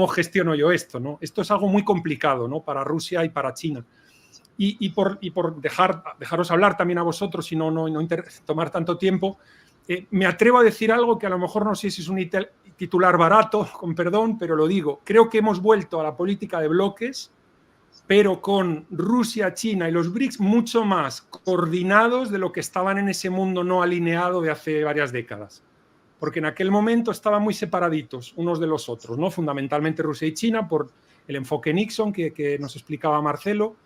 B: gestiono yo esto, ¿no? Esto es algo muy complicado, ¿no?, para Rusia y para China. Y por dejaros hablar también a vosotros y no tomar tanto tiempo, me atrevo a decir algo que a lo mejor no sé si es un titular barato, con perdón, pero lo digo. Creo que hemos vuelto a la política de bloques, pero con Rusia, China y los BRICS mucho más coordinados de lo que estaban en ese mundo no alineado de hace varias décadas. Porque en aquel momento estaban muy separaditos unos de los otros, ¿no? Fundamentalmente Rusia y China por el enfoque Nixon que nos explicaba Marcelo.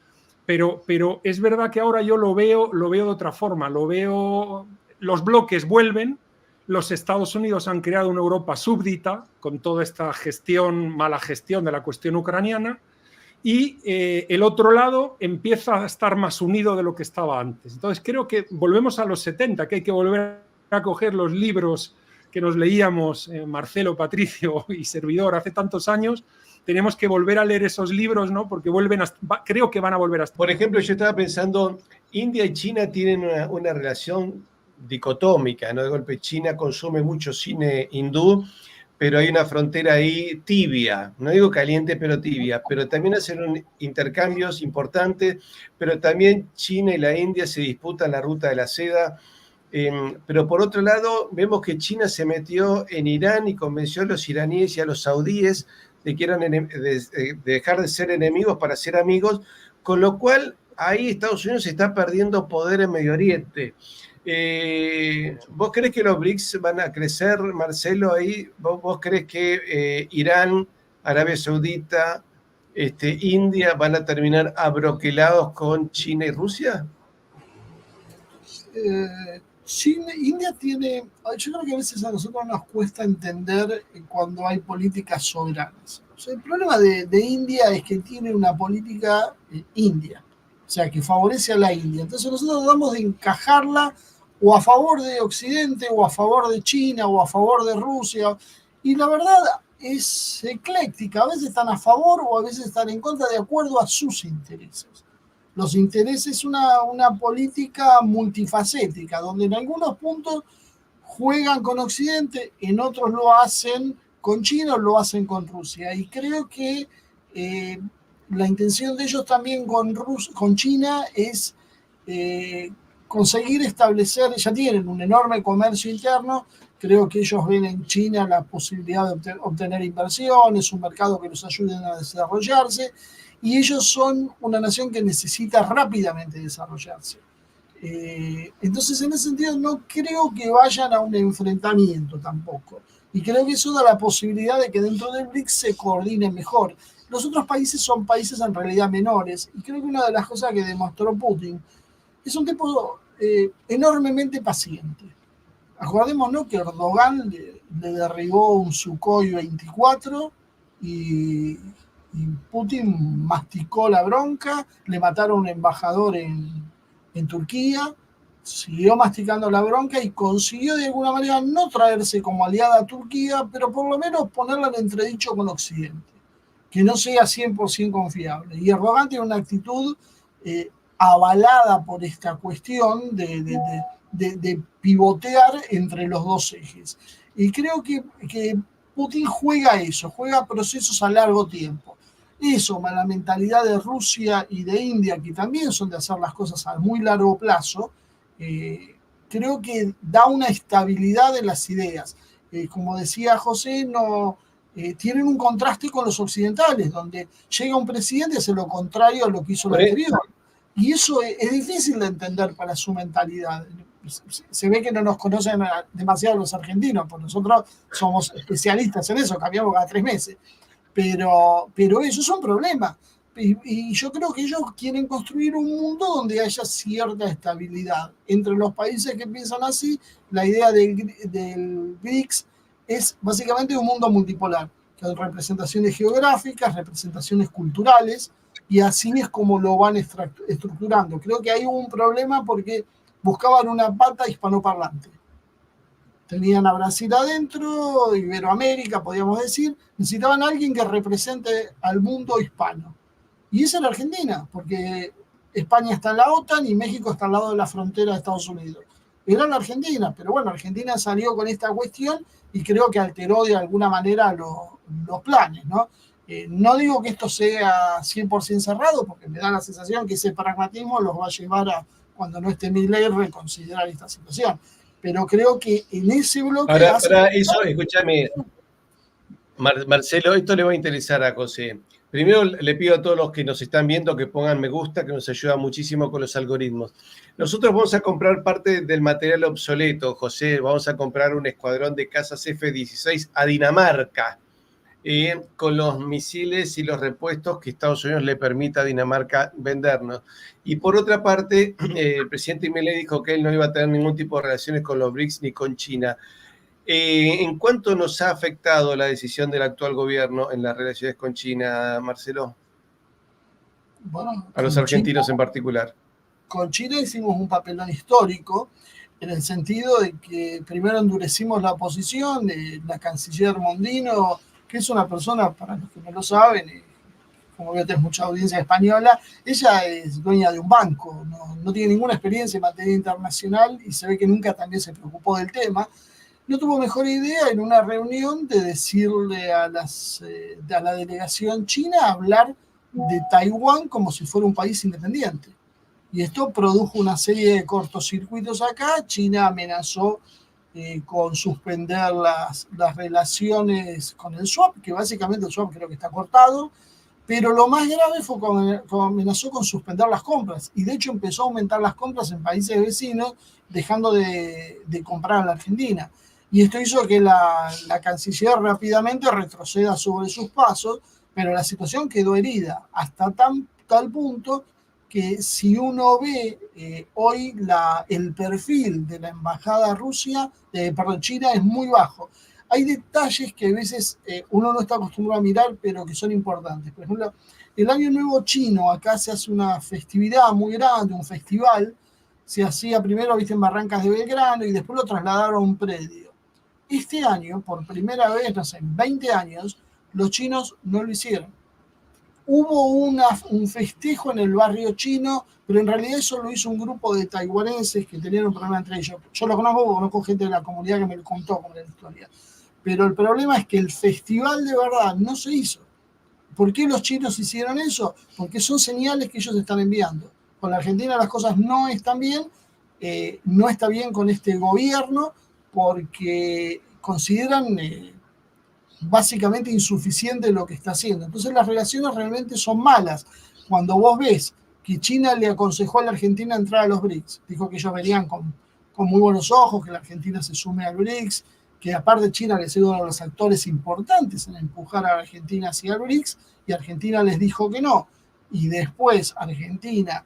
B: Pero es verdad que ahora yo lo veo de otra forma. Los bloques vuelven, los Estados Unidos han creado una Europa súbdita con toda esta mala gestión de la cuestión ucraniana, y el otro lado empieza a estar más unido de lo que estaba antes. Entonces creo que volvemos a los 70, que hay que volver a coger los libros que nos leíamos Marcelo, Patricio y servidor hace tantos años. Tenemos que volver a leer esos libros, ¿no?, porque creo que van a volver a estar.
A: Por ejemplo, yo estaba pensando, India y China tienen una relación dicotómica, ¿no? De golpe China consume mucho cine hindú, pero hay una frontera ahí tibia, no digo caliente, pero tibia, pero también hacen intercambios importantes, pero también China y la India se disputan la ruta de la seda. Pero por otro lado, vemos que China se metió en Irán y convenció a los iraníes y a los saudíes de que de dejar de ser enemigos para ser amigos, con lo cual ahí Estados Unidos está perdiendo poder en Medio Oriente. ¿Vos crees que los BRICS van a crecer, Marcelo, ahí? ¿Vos crees que Irán, Arabia Saudita, India van a terminar abroquelados con China y Rusia?
C: India tiene, yo creo que a veces a nosotros nos cuesta entender cuando hay políticas soberanas. O sea, el problema de India es que tiene una política india, o sea, que favorece a la India. Entonces nosotros tratamos de encajarla o a favor de Occidente, o a favor de China, o a favor de Rusia, y la verdad es ecléctica. A veces están a favor o a veces están en contra de acuerdo a sus intereses. Los intereses, una política multifacética, donde en algunos puntos juegan con Occidente, en otros lo hacen con China o lo hacen con Rusia. Y creo que la intención de ellos también con China es conseguir establecer, ya tienen un enorme comercio interno. Creo que ellos ven en China la posibilidad de obtener inversiones, un mercado que los ayude a desarrollarse, y ellos son una nación que necesita rápidamente desarrollarse. Entonces, en ese sentido, no creo que vayan a un enfrentamiento tampoco. Y creo que eso da la posibilidad de que dentro del BRICS se coordine mejor. Los otros países son países en realidad menores, y creo que una de las cosas que demostró Putin es un tipo enormemente paciente. Acordémonos que Erdogan le derribó un Sukhoi 24 y Putin masticó la bronca, le mataron a un embajador en Turquía, siguió masticando la bronca y consiguió de alguna manera no traerse como aliada a Turquía, pero por lo menos ponerla en entredicho con Occidente, que no sea 100% confiable. Y Erdogan tiene una actitud avalada por esta cuestión de pivotear entre los dos ejes. Y creo que Putin juega eso, juega procesos a largo tiempo. Eso, más la mentalidad de Rusia y de India, que también son de hacer las cosas a muy largo plazo, creo que da una estabilidad en las ideas. Como decía José, tienen un contraste con los occidentales, donde llega un presidente y hace lo contrario a lo que hizo el anterior. Y eso es difícil de entender para su mentalidad. Se ve que no nos conocen demasiado los argentinos, porque nosotros somos especialistas en eso, cambiamos cada 3 meses. Pero eso es un problema. Y yo creo que ellos quieren construir un mundo donde haya cierta estabilidad. Entre los países que piensan así, la idea del BRICS es básicamente un mundo multipolar, que hay representaciones geográficas, representaciones culturales, y así es como lo van estructurando. Creo que hay un problema porque buscaban una pata hispanoparlante. Tenían a Brasil adentro, Iberoamérica, podríamos decir, necesitaban a alguien que represente al mundo hispano. Y esa es la Argentina, porque España está en la OTAN y México está al lado de la frontera de Estados Unidos. Era la Argentina, pero bueno, Argentina salió con esta cuestión y creo que alteró de alguna manera los planes, ¿no? No digo que esto sea 100% cerrado, porque me da la sensación que ese pragmatismo los va a llevar a, cuando no esté Milei, reconsiderar esta situación. Pero creo que en ese bloque...
A: Ahora eso, escúchame, Marcelo, esto le va a interesar a José. Primero le pido a todos los que nos están viendo que pongan me gusta, que nos ayuda muchísimo con los algoritmos. Nosotros vamos a comprar parte del material obsoleto, José. Vamos a comprar un escuadrón de cazas F-16 a Dinamarca, con los misiles y los repuestos que Estados Unidos le permita a Dinamarca vendernos. Y por otra parte, el presidente Milei dijo que él no iba a tener ningún tipo de relaciones con los BRICS ni con China. ¿En cuánto nos ha afectado la decisión del actual gobierno en las relaciones con China, Marcelo?
C: Bueno,
A: a los argentinos China, en particular.
C: Con China hicimos un papelón histórico, en el sentido de que primero endurecimos la posición de la canciller Mondino, que es una persona, para los que no lo saben, como veo que tenés mucha audiencia española, ella es dueña de un banco, no tiene ninguna experiencia en materia internacional y se ve que nunca también se preocupó del tema. No tuvo mejor idea en una reunión de decirle a la delegación china hablar de Taiwán como si fuera un país independiente. Y esto produjo una serie de cortocircuitos acá. China amenazó con suspender las relaciones con el swap, que básicamente el swap creo que está cortado, pero lo más grave fue cuando amenazó con suspender las compras, y de hecho empezó a aumentar las compras en países vecinos, dejando de comprar a la Argentina. Y esto hizo que la canciller rápidamente retroceda sobre sus pasos, pero la situación quedó herida hasta tal punto que si uno ve hoy el perfil de la embajada China es muy bajo. Hay detalles que a veces uno no está acostumbrado a mirar, pero que son importantes. Por ejemplo, el Año Nuevo Chino, acá se hace una festividad muy grande, un festival. Se hacía primero, viste, en Barrancas de Belgrano y después lo trasladaron a un predio. Este año, por primera vez, no sé, en 20 años, los chinos no lo hicieron. Hubo un festejo en el barrio chino, pero en realidad eso lo hizo un grupo de taiwaneses que tenían un problema entre ellos. Yo lo conozco gente de la comunidad que me lo contó como la historia. Pero el problema es que el festival de verdad no se hizo. ¿Por qué los chinos hicieron eso? Porque son señales que ellos están enviando. Con la Argentina las cosas no están bien, no está bien con este gobierno, porque consideran básicamente insuficiente lo que está haciendo. Entonces las relaciones realmente son malas. Cuando vos ves que China le aconsejó a la Argentina entrar a los BRICS, dijo que ellos verían con muy buenos ojos que la Argentina se sume al BRICS, que aparte China, que es uno de los actores importantes en empujar a Argentina hacia el BRICS, y Argentina les dijo que no. Y después Argentina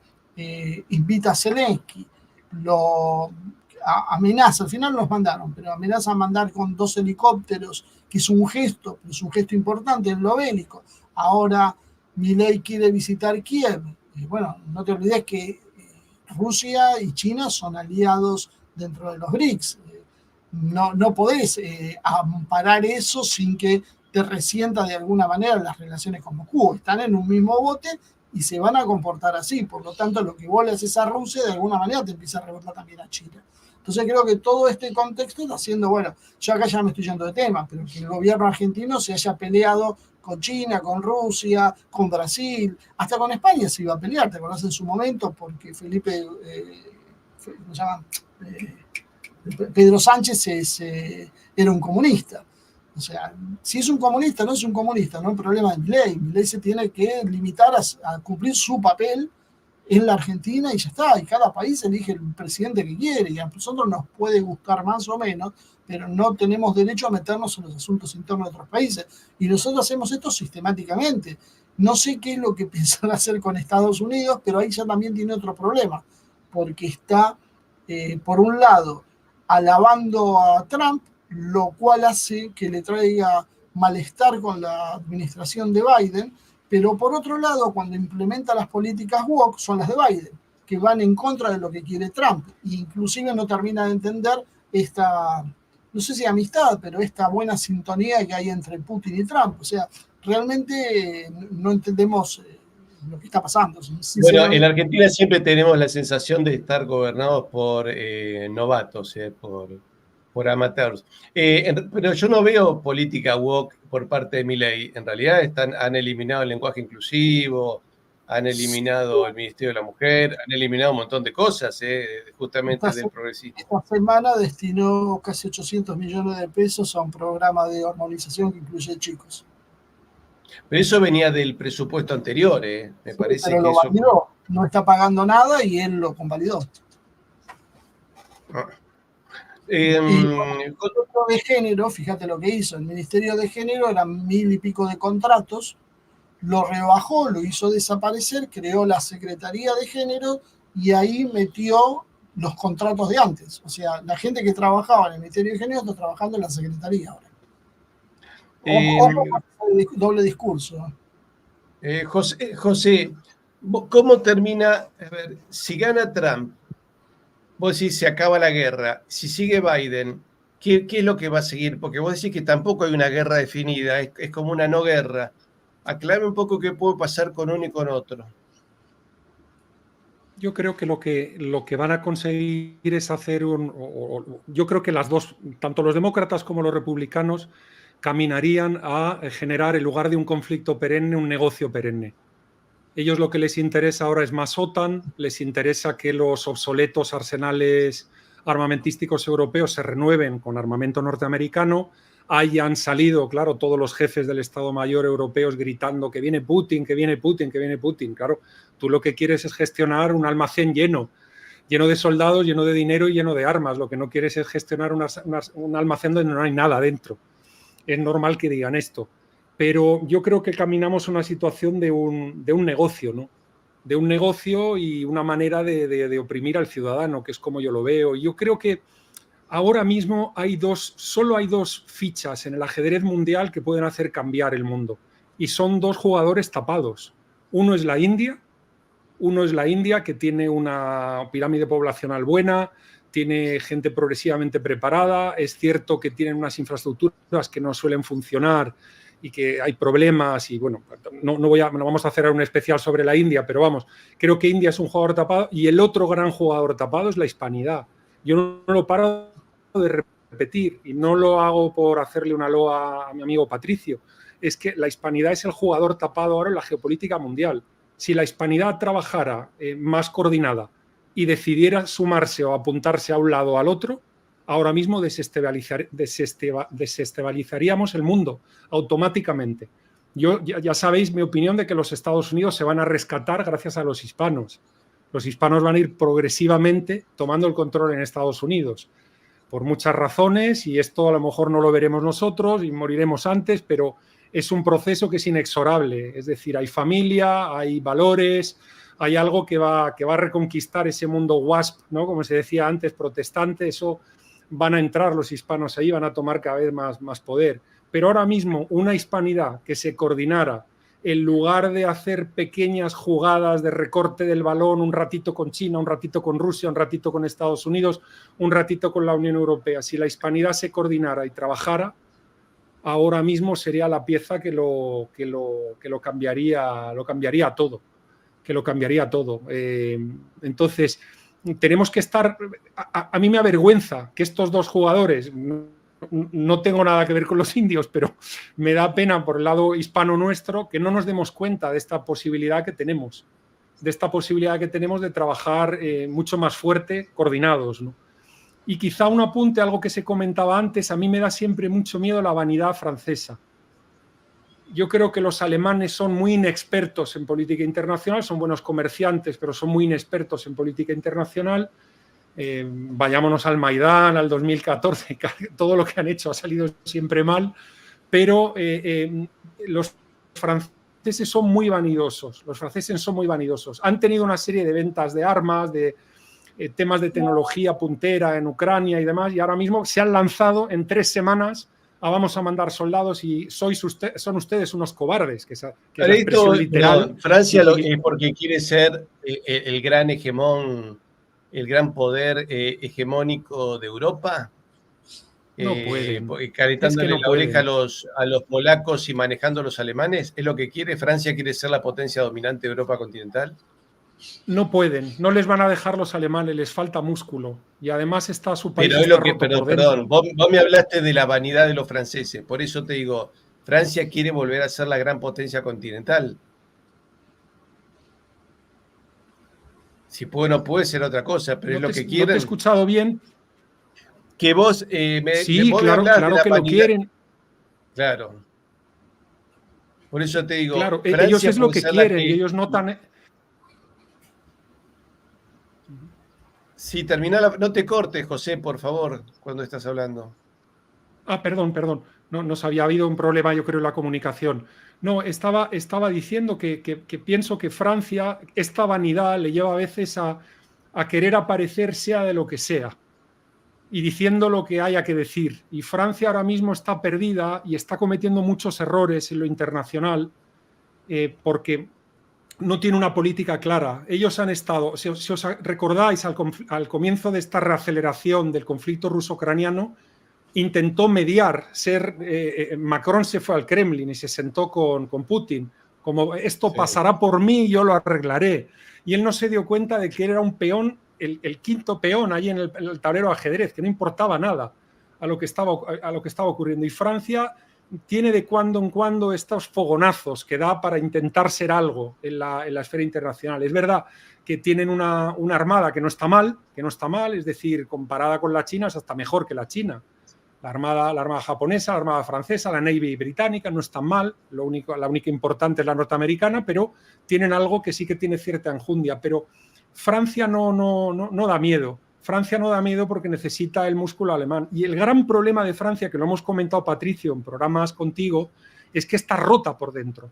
C: invita a Zelensky, lo amenaza, al final los mandaron, pero amenaza a mandar con 2 helicópteros, que es un gesto, pero es un gesto importante en lo bélico. Ahora Milei quiere visitar Kiev. Bueno, no te olvides que Rusia y China son aliados dentro de los BRICS. No podés amparar eso sin que te resienta de alguna manera las relaciones con Moscú. Están en un mismo bote y se van a comportar así. Por lo tanto, lo que vos le haces a Rusia, de alguna manera te empieza a rebotar también a China. Entonces creo que todo este contexto está haciendo, bueno, yo acá ya me estoy yendo de tema, pero que el gobierno argentino se haya peleado con China, con Rusia, con Brasil, hasta con España se iba a pelear, ¿te acordás en su momento? Porque Felipe, ¿cómo se llama? Pedro Sánchez era un comunista. O sea, si es un comunista, no es un comunista, no es un problema de Milei. Milei se tiene que limitar a cumplir su papel en la Argentina y ya está. Y cada país elige el presidente que quiere. Y a nosotros nos puede gustar más o menos, pero no tenemos derecho a meternos en los asuntos internos de otros países. Y nosotros hacemos esto sistemáticamente. No sé qué es lo que piensan hacer con Estados Unidos, pero ahí ya también tiene otro problema, porque está, por un lado, alabando a Trump, lo cual hace que le traiga malestar con la administración de Biden, pero por otro lado, cuando implementa las políticas woke, son las de Biden, que van en contra de lo que quiere Trump, e inclusive no termina de entender esta, no sé si amistad, pero esta buena sintonía que hay entre Putin y Trump. O sea, realmente no entendemos lo que está pasando.
A: Bueno, en Argentina siempre tenemos la sensación de estar gobernados por novatos, por amateurs. Pero yo no veo política woke por parte de Milei. En realidad han eliminado el lenguaje inclusivo, han eliminado el Ministerio de la Mujer, han eliminado un montón de cosas, justamente del progresismo.
C: Esta semana destinó casi 800 millones de pesos a un programa de hormonización que incluye chicos.
A: Pero eso venía del presupuesto anterior, me parece
C: pero
A: que
C: lo validó, no está pagando nada y él lo convalidó. Y con otro de género, fíjate lo que hizo, el Ministerio de Género eran 1000 y pico de contratos, lo rebajó, lo hizo desaparecer, creó la Secretaría de Género y ahí metió los contratos de antes. O sea, la gente que trabajaba en el Ministerio de Género está trabajando en la Secretaría ahora. Doble discurso.
A: José, ¿cómo termina? A ver, si gana Trump, vos decís se acaba la guerra, si sigue Biden, ¿qué es lo que va a seguir? Porque vos decís que tampoco hay una guerra definida, es como una no guerra. Aclare un poco qué puede pasar con uno y con otro.
B: Yo creo que lo que van a conseguir es hacer yo creo que las dos, tanto los demócratas como los republicanos, caminarían a generar, en lugar de un conflicto perenne, un negocio perenne. Ellos lo que les interesa ahora es más OTAN, les interesa que los obsoletos arsenales armamentísticos europeos se renueven con armamento norteamericano. Hayan salido, claro, todos los jefes del Estado Mayor europeos gritando que viene Putin, que viene Putin, que viene Putin. Claro, tú lo que quieres es gestionar un almacén lleno de soldados, lleno de dinero y lleno de armas. Lo que no quieres es gestionar un almacén donde no hay nada dentro. Es normal que digan esto. Pero yo creo que caminamos a una situación de un negocio, ¿no? De un negocio y una manera de oprimir al ciudadano, que es como yo lo veo. Yo creo que ahora mismo solo hay dos fichas en el ajedrez mundial que pueden hacer cambiar el mundo. Y son dos jugadores tapados. Uno es la India que tiene una pirámide poblacional buena, tiene gente progresivamente preparada. Es cierto que tienen unas infraestructuras que no suelen funcionar y que hay problemas y bueno, no vamos a hacer un especial sobre la India, pero vamos, creo que India es un jugador tapado y el otro gran jugador tapado es la hispanidad. Yo no lo paro de repetir y no lo hago por hacerle una loa a mi amigo Patricio, es que la hispanidad es el jugador tapado ahora en la geopolítica mundial. Si la hispanidad trabajara más coordinada y decidiera sumarse o apuntarse a un lado o al otro, ahora mismo desestabilizaríamos el mundo automáticamente. Ya sabéis mi opinión de que los Estados Unidos se van a rescatar gracias a los hispanos. Los hispanos van a ir progresivamente tomando el control en Estados Unidos. por muchas razones, y esto a lo mejor no lo veremos nosotros y moriremos antes, pero es un proceso que es inexorable. Es decir, hay familia, hay valores, hay algo que va a reconquistar ese mundo WASP, ¿no? Como se decía antes, protestante. Eso van a entrar los hispanos ahí, van a tomar cada vez más poder. Pero ahora mismo una hispanidad que se coordinara en lugar de hacer pequeñas jugadas de recorte del balón, un ratito con China, un ratito con Rusia, un ratito con Estados Unidos, un ratito con la Unión Europea. Si la hispanidad se coordinara y trabajara, ahora mismo sería la pieza que lo cambiaría todo. Que lo cambiaría todo. Entonces, tenemos que estar... A mí me avergüenza que estos dos jugadores... No tengo nada que ver con los indios, pero me da pena por el lado hispano nuestro que no nos demos cuenta de esta posibilidad que tenemos, de trabajar mucho más fuerte, coordinados, ¿no? Y quizá un apunte, algo que se comentaba antes, a mí me da siempre mucho miedo la vanidad francesa. Yo creo que los alemanes son muy inexpertos en política internacional, son buenos comerciantes, pero son muy inexpertos en política internacional. Vayámonos al Maidán, al 2014, todo lo que han hecho ha salido siempre mal, pero los franceses son muy vanidosos, han tenido una serie de ventas de armas, de temas de tecnología puntera en Ucrania y demás, y ahora mismo se han lanzado en 3 semanas a vamos a mandar soldados y son ustedes unos cobardes, que es la expresión literal.
A: No, Francia porque quiere ser el gran hegemón, el gran poder hegemónico de Europa,
B: no pueden.
A: calentándole la oreja a los polacos y manejando a los alemanes. ¿Es lo que quiere? ¿Francia quiere ser la potencia dominante de Europa continental?
B: No pueden, no les van a dejar los alemanes, les falta músculo. Y además está su país.
A: Pero es lo que, perdón, vos me hablaste de la vanidad de los franceses, por eso te digo, Francia quiere volver a ser la gran potencia continental. Si puede o no puede ser otra cosa, pero es lo que quieren.
B: No te he escuchado bien.
A: Que vos
B: sí, claro que lo quieren.
A: Claro. Por eso te digo,
B: claro, ellos es lo que quieren y ellos notan.
A: Sí, termina no te cortes, José, por favor, cuando estás hablando.
B: Perdón. No había habido un problema, yo creo, en la comunicación. No, estaba diciendo que pienso que Francia, esta vanidad le lleva a veces a querer aparecer sea de lo que sea y diciendo lo que haya que decir. Y Francia ahora mismo está perdida y está cometiendo muchos errores en lo internacional porque no tiene una política clara. Ellos han estado, si os recordáis, al comienzo de esta reaceleración del conflicto ruso-ucraniano, intentó mediar, Macron se fue al Kremlin y se sentó con Putin, como esto pasará por mí, yo lo arreglaré. Y él no se dio cuenta de que él era un peón, el quinto peón ahí en el tablero de ajedrez, que no importaba nada a lo que estaba ocurriendo. Y Francia tiene de cuando en cuando estos fogonazos que da para intentar ser algo en la esfera internacional. Es verdad que tienen una armada que no está mal, es decir, comparada con la China es hasta mejor que la China. La armada japonesa, la armada francesa, la Navy británica no están mal, la única importante es la norteamericana, pero tienen algo que sí que tiene cierta enjundia. Pero Francia no da miedo. Francia no da miedo porque necesita el músculo alemán. Y el gran problema de Francia, que lo hemos comentado, Patricio, en programas contigo, es que está rota por dentro.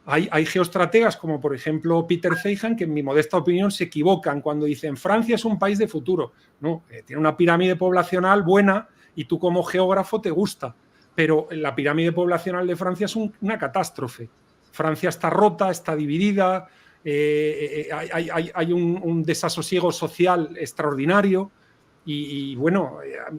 B: Hay geoestrategas como, por ejemplo, Peter Zeihan, que en mi modesta opinión se equivocan cuando dicen Francia es un país de futuro. No, tiene una pirámide poblacional buena y tú como geógrafo te gusta, pero la pirámide poblacional de Francia es una catástrofe. Francia está rota, está dividida, hay un desasosiego social extraordinario y bueno,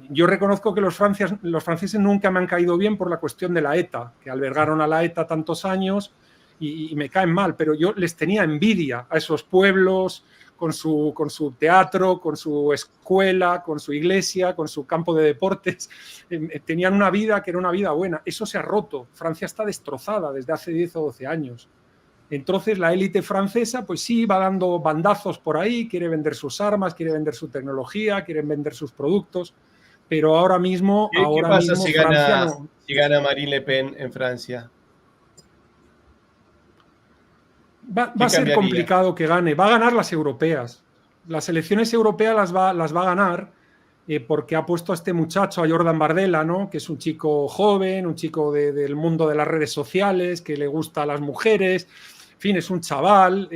B: yo reconozco que los franceses nunca me han caído bien por la cuestión de la ETA, que albergaron a la ETA tantos años y me caen mal, pero yo les tenía envidia a esos pueblos con su teatro, con su escuela, con su iglesia, con su campo de deportes. Tenían una vida que era una vida buena. Eso se ha roto. Francia está destrozada desde hace 10 o 12 años. Entonces la élite francesa, pues sí, va dando bandazos por ahí, quiere vender sus armas, quiere vender su tecnología, quiere vender sus productos, pero ahora mismo...
A: ¿Qué pasa si gana Marine Le Pen en Francia?
B: Va a ser complicado que gane. Va a ganar las europeas. Las elecciones europeas las va a ganar. porque ha puesto a este muchacho, a Jordan Bardella, ¿no? Que es un chico joven, un chico del mundo de las redes sociales, que le gusta a las mujeres, en fin, es un chaval.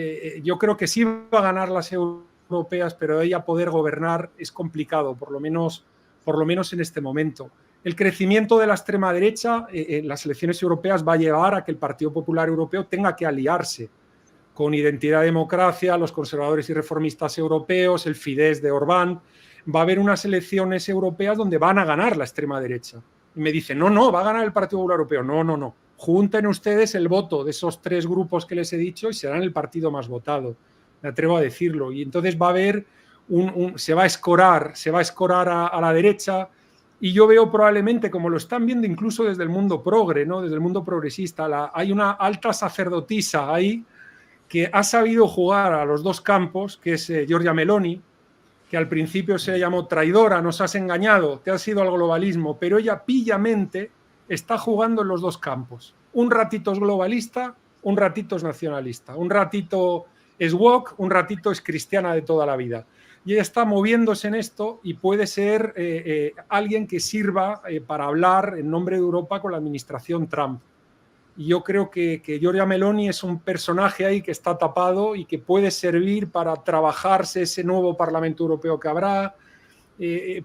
B: Yo creo que sí va a ganar las europeas, pero ella poder gobernar es complicado, por lo menos en este momento. El crecimiento de la extrema derecha en las elecciones europeas va a llevar a que el Partido Popular Europeo tenga que aliarse con Identidad Democracia, los conservadores y reformistas europeos, el Fidesz de Orbán. Va a haber unas elecciones europeas donde van a ganar la extrema derecha. Y me dicen, no, va a ganar el Partido Popular Europeo. No. Junten ustedes el voto de esos 3 grupos que les he dicho y serán el partido más votado. Me atrevo a decirlo. Y entonces va a haber se va a escorar a la derecha. Y yo veo probablemente, como lo están viendo incluso desde el mundo progre, ¿no? Desde el mundo progresista, hay una alta sacerdotisa ahí que ha sabido jugar a los 2 campos, que es Giorgia Meloni, que al principio se llamó traidora, nos has engañado, te has ido al globalismo, pero ella pillamente está jugando en los 2 campos. Un ratito es globalista, un ratito es nacionalista, un ratito es woke, un ratito es cristiana de toda la vida. Y ella está moviéndose en esto y puede ser alguien que sirva para hablar en nombre de Europa con la administración Trump. Y yo creo que Giorgia Meloni es un personaje ahí que está tapado y que puede servir para trabajarse ese nuevo Parlamento Europeo que habrá.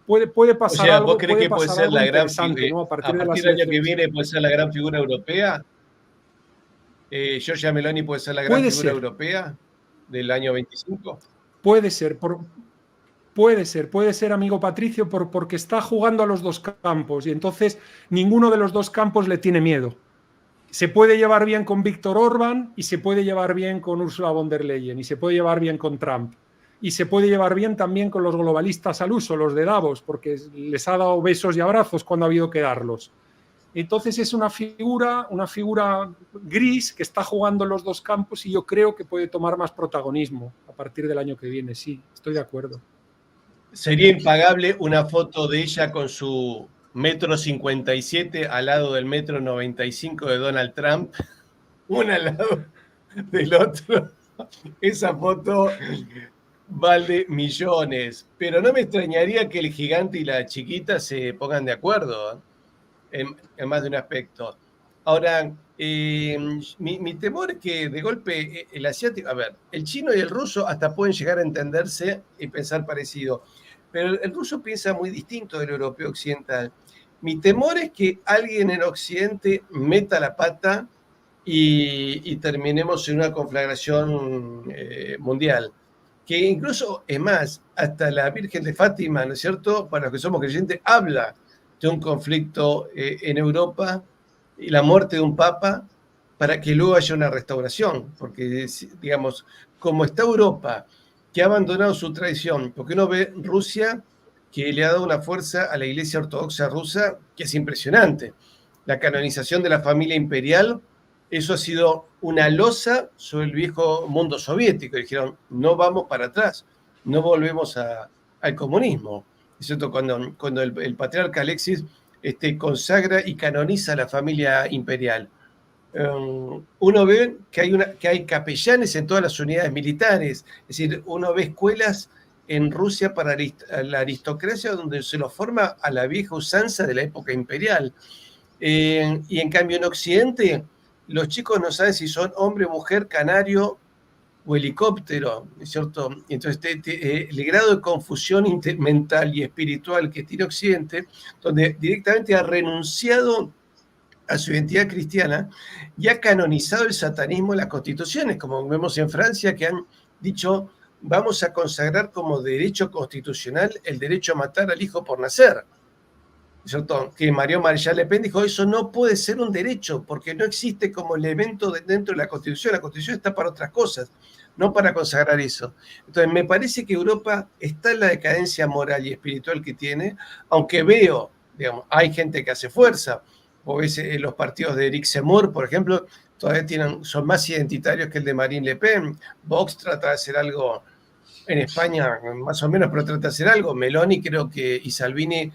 B: Puede pasar,
A: o sea,
B: algo,
A: ¿vos crees que puede ser la gran
B: interesante, ¿no?
A: a partir del año que viene puede ser la gran figura europea? ¿Giorgia Meloni puede ser la gran figura europea del año 25?
B: Puede ser, amigo Patricio, porque está jugando a los 2 campos y entonces ninguno de los 2 campos le tiene miedo. Se puede llevar bien con Víctor Orbán y se puede llevar bien con Ursula von der Leyen y se puede llevar bien con Trump y se puede llevar bien también con los globalistas al uso, los de Davos, porque les ha dado besos y abrazos cuando ha habido que darlos. Entonces es una figura gris que está jugando en los 2 campos y yo creo que puede tomar más protagonismo a partir del año que viene. Sí, estoy de acuerdo.
A: Sería impagable una foto de ella con su 1,57 m al lado del 1,95 m de Donald Trump, uno al lado del otro. Esa foto vale millones, pero no me extrañaría que el gigante y la chiquita se pongan de acuerdo en más de un aspecto. Ahora, mi temor es que de golpe el asiático, a ver, el chino y el ruso hasta pueden llegar a entenderse y pensar parecido, pero el ruso piensa muy distinto del europeo occidental. Mi temor es que alguien en Occidente meta la pata y terminemos en una conflagración mundial. Que incluso, es más, hasta la Virgen de Fátima, ¿no es cierto?, para los que somos creyentes, habla de un conflicto en Europa y la muerte de un papa para que luego haya una restauración. Porque, digamos, como está Europa, que ha abandonado su tradición, porque uno ve Rusia, que le ha dado una fuerza a la Iglesia Ortodoxa rusa que es impresionante. La canonización de la familia imperial, eso ha sido una losa sobre el viejo mundo soviético. Dijeron, no vamos para atrás, no volvemos al comunismo. ¿Es cierto? Cuando el patriarca Alexis consagra y canoniza a la familia imperial. Uno ve que hay capellanes en todas las unidades militares. Es decir, uno ve escuelas en Rusia para la aristocracia donde se los forma a la vieja usanza de la época imperial. Y en cambio en Occidente los chicos no saben si son hombre, mujer, canario o helicóptero, ¿no es cierto? Entonces el grado de confusión mental y espiritual que tiene Occidente, donde directamente ha renunciado a su identidad cristiana y ha canonizado el satanismo en las constituciones, como vemos en Francia, que han dicho, vamos a consagrar como derecho constitucional el derecho a matar al hijo por nacer. ¿Cierto? Que Marion Maréchal Le Pen dijo, eso no puede ser un derecho, porque no existe como elemento dentro de la Constitución. La Constitución está para otras cosas, no para consagrar eso. Entonces, me parece que Europa está en la decadencia moral y espiritual que tiene, aunque veo, digamos, hay gente que hace fuerza. Vos ves los partidos de Eric Zemmour, por ejemplo, todavía son más identitarios que el de Marine Le Pen. Vox trata de hacer algo en España, más o menos, pero trata de hacer algo. Meloni creo que y Salvini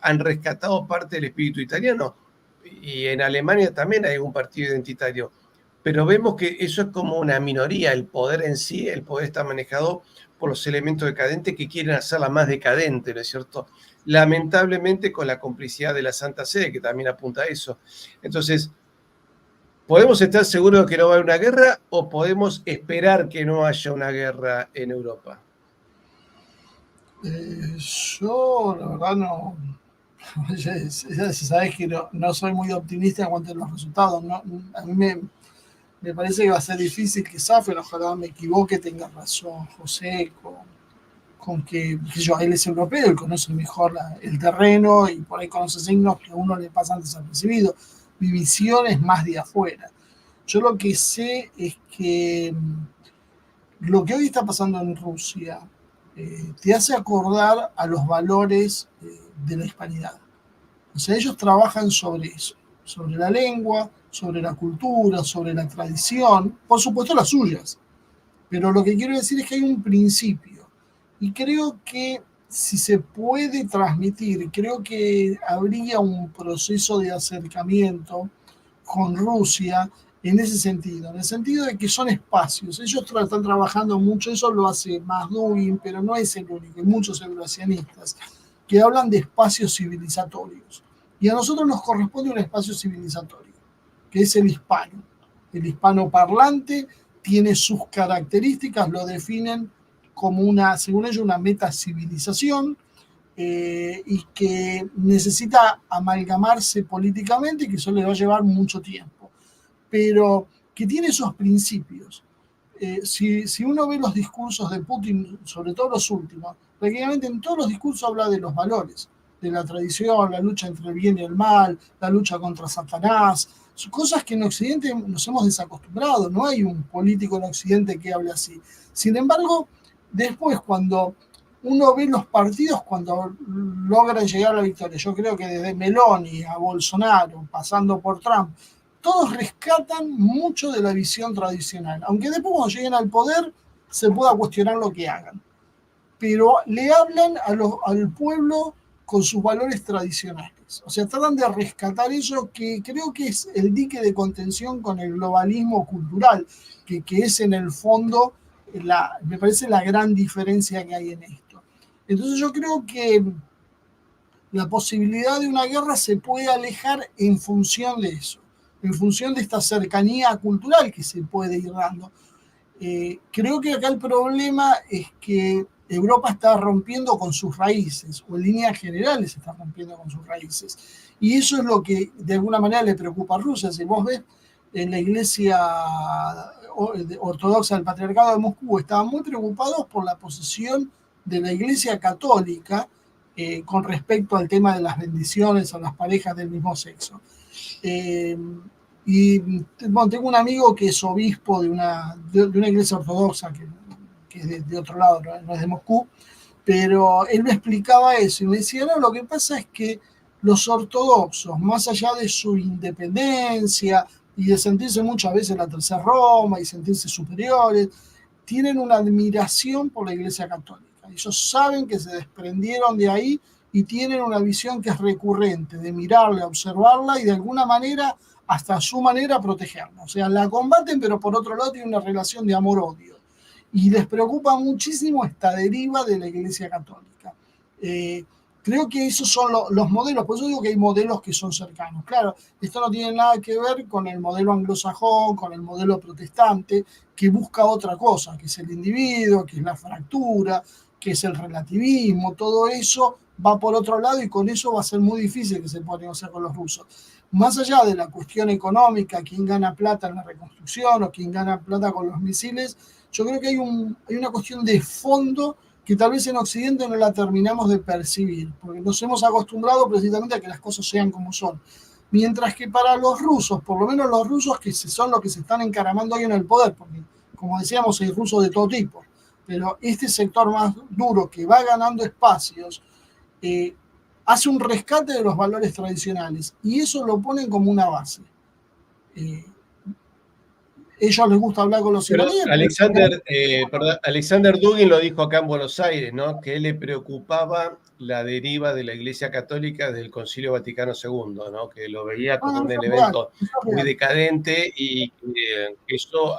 A: han rescatado parte del espíritu italiano, y en Alemania también hay un partido identitario, pero vemos que eso es como una minoría, el poder en sí, el poder está manejado por los elementos decadentes que quieren hacerla más decadente, ¿no es cierto? Lamentablemente con la complicidad de la Santa Sede, que también apunta a eso. Entonces, ¿podemos estar seguros de que no va a haber una guerra o podemos esperar que no haya una guerra en Europa?
C: Yo, la verdad, no. Sabes que no soy muy optimista en cuanto a los resultados. ¿No? A mí me parece que va a ser difícil que zafen. Ojalá me equivoque, tenga razón José con que yo, él es europeo, él conoce mejor el terreno y por ahí conoce signos que a uno le pasan desapercibidos. Mi visión es más de afuera. Yo lo que sé es que lo que hoy está pasando en Rusia te hace acordar a los valores de la hispanidad. O sea, ellos trabajan sobre eso, sobre la lengua, sobre la cultura, sobre la tradición, por supuesto las suyas. Pero lo que quiero decir es que hay un principio. Y creo que si se puede transmitir, creo que habría un proceso de acercamiento con Rusia en ese sentido, en el sentido de que son espacios. Ellos están trabajando mucho, eso lo hace más Dugin, pero no es el único, hay muchos euroasianistas que hablan de espacios civilizatorios. Y a nosotros nos corresponde un espacio civilizatorio, que es el hispano. El hispano parlante tiene sus características, lo definen como una, según ellos, una metacivilización y que necesita amalgamarse políticamente y que eso le va a llevar mucho tiempo, pero que tiene esos principios. Si uno ve los discursos de Putin, sobre todo los últimos, prácticamente en todos los discursos habla de los valores, de la tradición, la lucha entre el bien y el mal, la lucha contra Satanás, son cosas que en Occidente nos hemos desacostumbrado, no hay un político en Occidente que hable así. Sin embargo, después cuando uno ve los partidos, cuando logran llegar a la victoria, yo creo que desde Meloni a Bolsonaro, pasando por Trump, todos rescatan mucho de la visión tradicional, aunque después cuando lleguen al poder se pueda cuestionar lo que hagan. Pero le hablan al pueblo con sus valores tradicionales. O sea, tratan de rescatar eso que creo que es el dique de contención con el globalismo cultural, que es en el fondo, me parece la gran diferencia que hay en esto. Entonces yo creo que la posibilidad de una guerra se puede alejar en función de eso, en función de esta cercanía cultural que se puede ir dando. Creo que acá el problema es que Europa está rompiendo con sus raíces, o en líneas generales está rompiendo con sus raíces. Y eso es lo que de alguna manera le preocupa a Rusia. Si vos ves en la iglesia ortodoxa del Patriarcado de Moscú, estaban muy preocupados por la posición de la iglesia católica con respecto al tema de las bendiciones a las parejas del mismo sexo. Y bueno, tengo un amigo que es obispo de una iglesia ortodoxa que es de otro lado, no es de Moscú, pero él me explicaba eso y me decía, no, lo que pasa es que los ortodoxos, más allá de su independencia y de sentirse muchas veces la tercera Roma y sentirse superiores, tienen una admiración por la iglesia católica. Ellos saben que se desprendieron de ahí y tienen una visión que es recurrente, de mirarla, observarla y de alguna manera, hasta a su manera, protegerla. O sea, la combaten, pero por otro lado tienen una relación de amor-odio. Y les preocupa muchísimo esta deriva de la Iglesia Católica. Creo que esos son los modelos, por eso digo que hay modelos que son cercanos. Claro, esto no tiene nada que ver con el modelo anglosajón, con el modelo protestante, que busca otra cosa, que es el individuo, que es la fractura, que es el relativismo, todo eso va por otro lado y con eso va a ser muy difícil que se pueda negociar con los rusos. Más allá de la cuestión económica, quién gana plata en la reconstrucción o quién gana plata con los misiles, yo creo que hay una cuestión de fondo que tal vez en Occidente no la terminamos de percibir, porque nos hemos acostumbrado precisamente a que las cosas sean como son. Mientras que para los rusos, por lo menos los rusos que son los que se están encaramando hoy en el poder, porque como decíamos hay rusos de todo tipo, pero este sector más duro que va ganando espacios hace un rescate de los valores tradicionales y eso lo ponen como una base. ellos les gusta hablar con los
A: Pero
C: israelíes.
A: Alexander Dugin lo dijo acá en Buenos Aires, ¿no? Que él le preocupaba la deriva de la Iglesia Católica del Concilio Vaticano II, ¿no? Que lo veía como un elemento muy decadente y que eso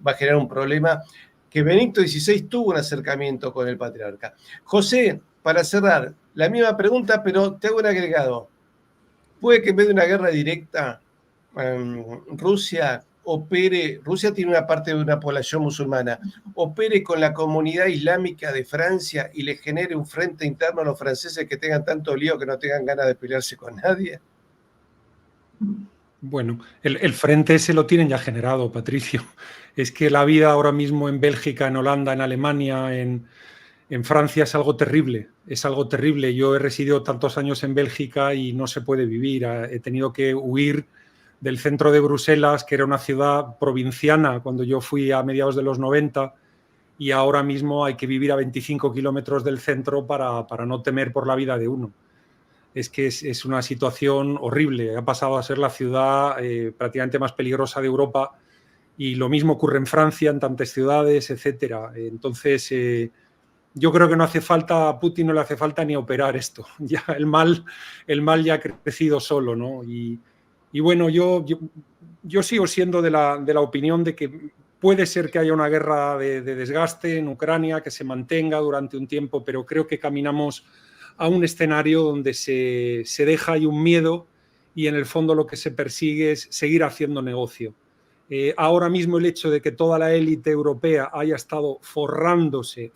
A: va a generar un problema. Que Benito XVI tuvo un acercamiento con el patriarca. José, para cerrar, la misma pregunta, pero te hago un agregado. ¿Puede que en vez de una guerra directa, Rusia tiene una parte de una población musulmana, opere con la comunidad islámica de Francia y le genere un frente interno a los franceses que tengan tanto lío que no tengan ganas de pelearse con nadie?
B: Bueno, el frente ese lo tienen ya generado, Patricio. Es que la vida ahora mismo en Bélgica, en Holanda, en Alemania, en Francia es algo terrible. Es algo terrible. Yo he residido tantos años en Bélgica y no se puede vivir. He tenido que huir del centro de Bruselas, que era una ciudad provinciana cuando yo fui a mediados de los 90, y ahora mismo hay que vivir a 25 kilómetros del centro para no temer por la vida de uno. Es que es una situación horrible. Ha pasado a ser la ciudad prácticamente más peligrosa de Europa, y lo mismo ocurre en Francia, en tantas ciudades, etcétera. Entonces, yo creo que no hace falta, a Putin no le hace falta ni operar esto. Ya el mal ya ha crecido solo, ¿no? Y bueno, yo sigo siendo de la opinión de que puede ser que haya una guerra de desgaste en Ucrania, que se mantenga durante un tiempo, pero creo que caminamos a un escenario donde se deja ahí un miedo y en el fondo lo que se persigue es seguir haciendo negocio. Ahora mismo el hecho de que toda la élite europea haya estado forrándose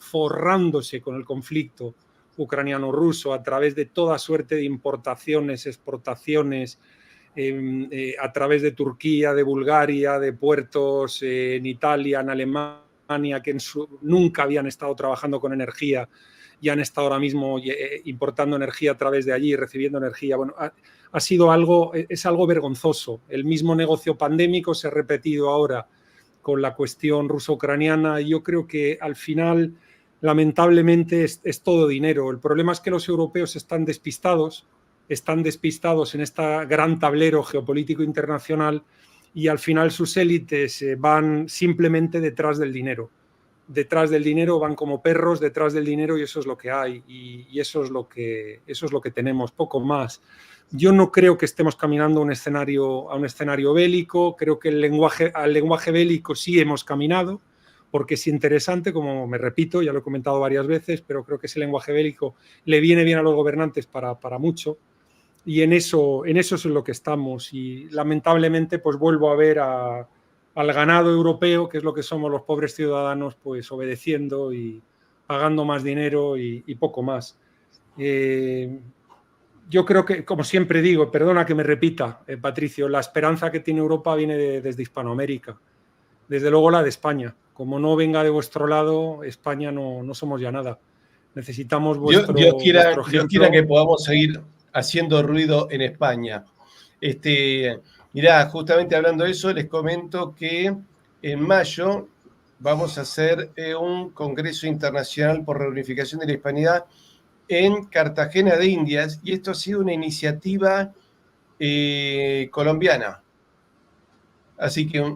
B: con el conflicto ucraniano-ruso a través de toda suerte de importaciones, exportaciones, a través de Turquía, de Bulgaria, de puertos en Italia, en Alemania, que nunca habían estado trabajando con energía y han estado ahora mismo importando energía a través de allí, recibiendo energía. Bueno, es algo vergonzoso. El mismo negocio pandémico se ha repetido ahora con la cuestión ruso-ucraniana, y yo creo que al final, lamentablemente, es todo dinero. El problema es que los europeos están despistados en este gran tablero geopolítico internacional, y al final sus élites van simplemente detrás del dinero. Detrás del dinero, van como perros detrás del dinero, y eso es lo que hay, y eso es lo que tenemos, poco más. Yo no creo que estemos caminando a un escenario bélico. Creo que al lenguaje bélico sí hemos caminado, porque es interesante, como me repito, ya lo he comentado varias veces, pero creo que ese lenguaje bélico le viene bien a los gobernantes para mucho, y en eso es en lo que estamos. Y lamentablemente pues vuelvo a ver al ganado europeo, que es lo que somos los pobres ciudadanos, pues obedeciendo y pagando más dinero y poco más. Yo creo que, como siempre digo, perdona que me repita, Patricio, la esperanza que tiene Europa viene desde Hispanoamérica, desde luego la de España. Como no venga de vuestro lado, España no somos ya nada. Necesitamos vuestro ejemplo.
A: Dios quiera que podamos seguir haciendo ruido en España. Mirá, justamente hablando de eso, les comento que en mayo vamos a hacer un Congreso Internacional por Reunificación de la Hispanidad en Cartagena de Indias, y esto ha sido una iniciativa colombiana. Así que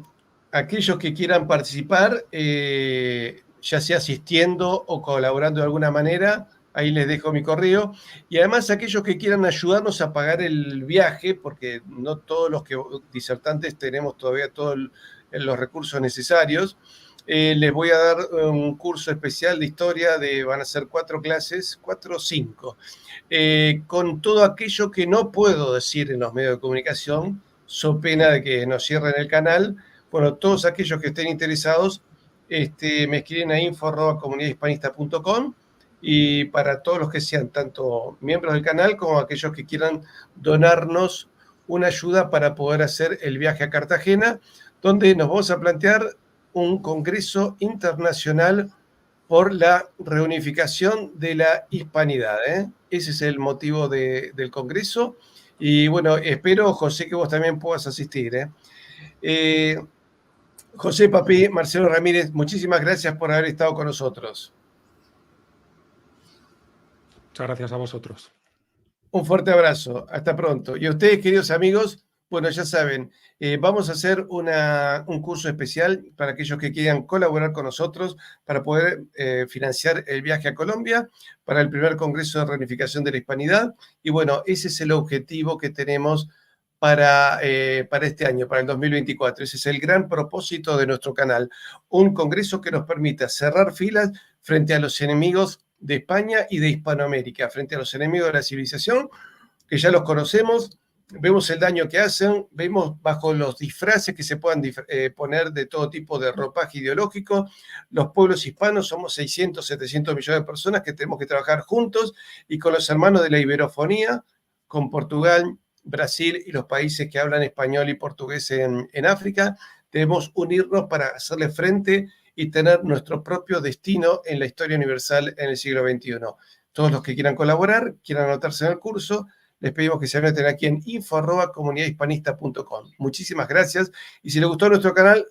A: aquellos que quieran participar, ya sea asistiendo o colaborando de alguna manera, ahí les dejo mi correo. Y además aquellos que quieran ayudarnos a pagar el viaje, porque no todos los disertantes tenemos todavía todos los recursos necesarios, les voy a dar un curso especial de historia, van a ser 4 clases, 4 o 5, con todo aquello que no puedo decir en los medios de comunicación, so pena de que nos cierren el canal. Bueno, todos aquellos que estén interesados, me escriben a info@comunidadhispanista.com, y para todos los que sean tanto miembros del canal como aquellos que quieran donarnos una ayuda para poder hacer el viaje a Cartagena, donde nos vamos a plantear un congreso internacional por la reunificación de la hispanidad. Ese es el motivo del congreso. Y bueno, espero, José, que vos también puedas asistir. José Papi, Marcelo Ramírez, muchísimas gracias por haber estado con nosotros.
B: Muchas gracias a vosotros.
A: Un fuerte abrazo. Hasta pronto. Y a ustedes, queridos amigos, Bueno, ya saben, vamos a hacer un curso especial para aquellos que quieran colaborar con nosotros para poder financiar el viaje a Colombia para el primer Congreso de Reunificación de la Hispanidad. Y bueno, ese es el objetivo que tenemos para este año, para el 2024. Ese es el gran propósito de nuestro canal. Un congreso que nos permita cerrar filas frente a los enemigos de España y de Hispanoamérica, frente a los enemigos de la civilización, que ya los conocemos. Vemos el daño que hacen, vemos bajo los disfraces que se puedan poner de todo tipo de ropaje ideológico. Los pueblos hispanos somos 600, 700 millones de personas que tenemos que trabajar juntos y con los hermanos de la iberofonía, con Portugal, Brasil y los países que hablan español y portugués en África. Debemos unirnos para hacerle frente y tener nuestro propio destino en la historia universal en el siglo XXI. Todos los que quieran colaborar, quieran anotarse en el curso, les pedimos que se anoten aquí en info@comunidadhispanista.com. Muchísimas gracias y si les gustó nuestro canal,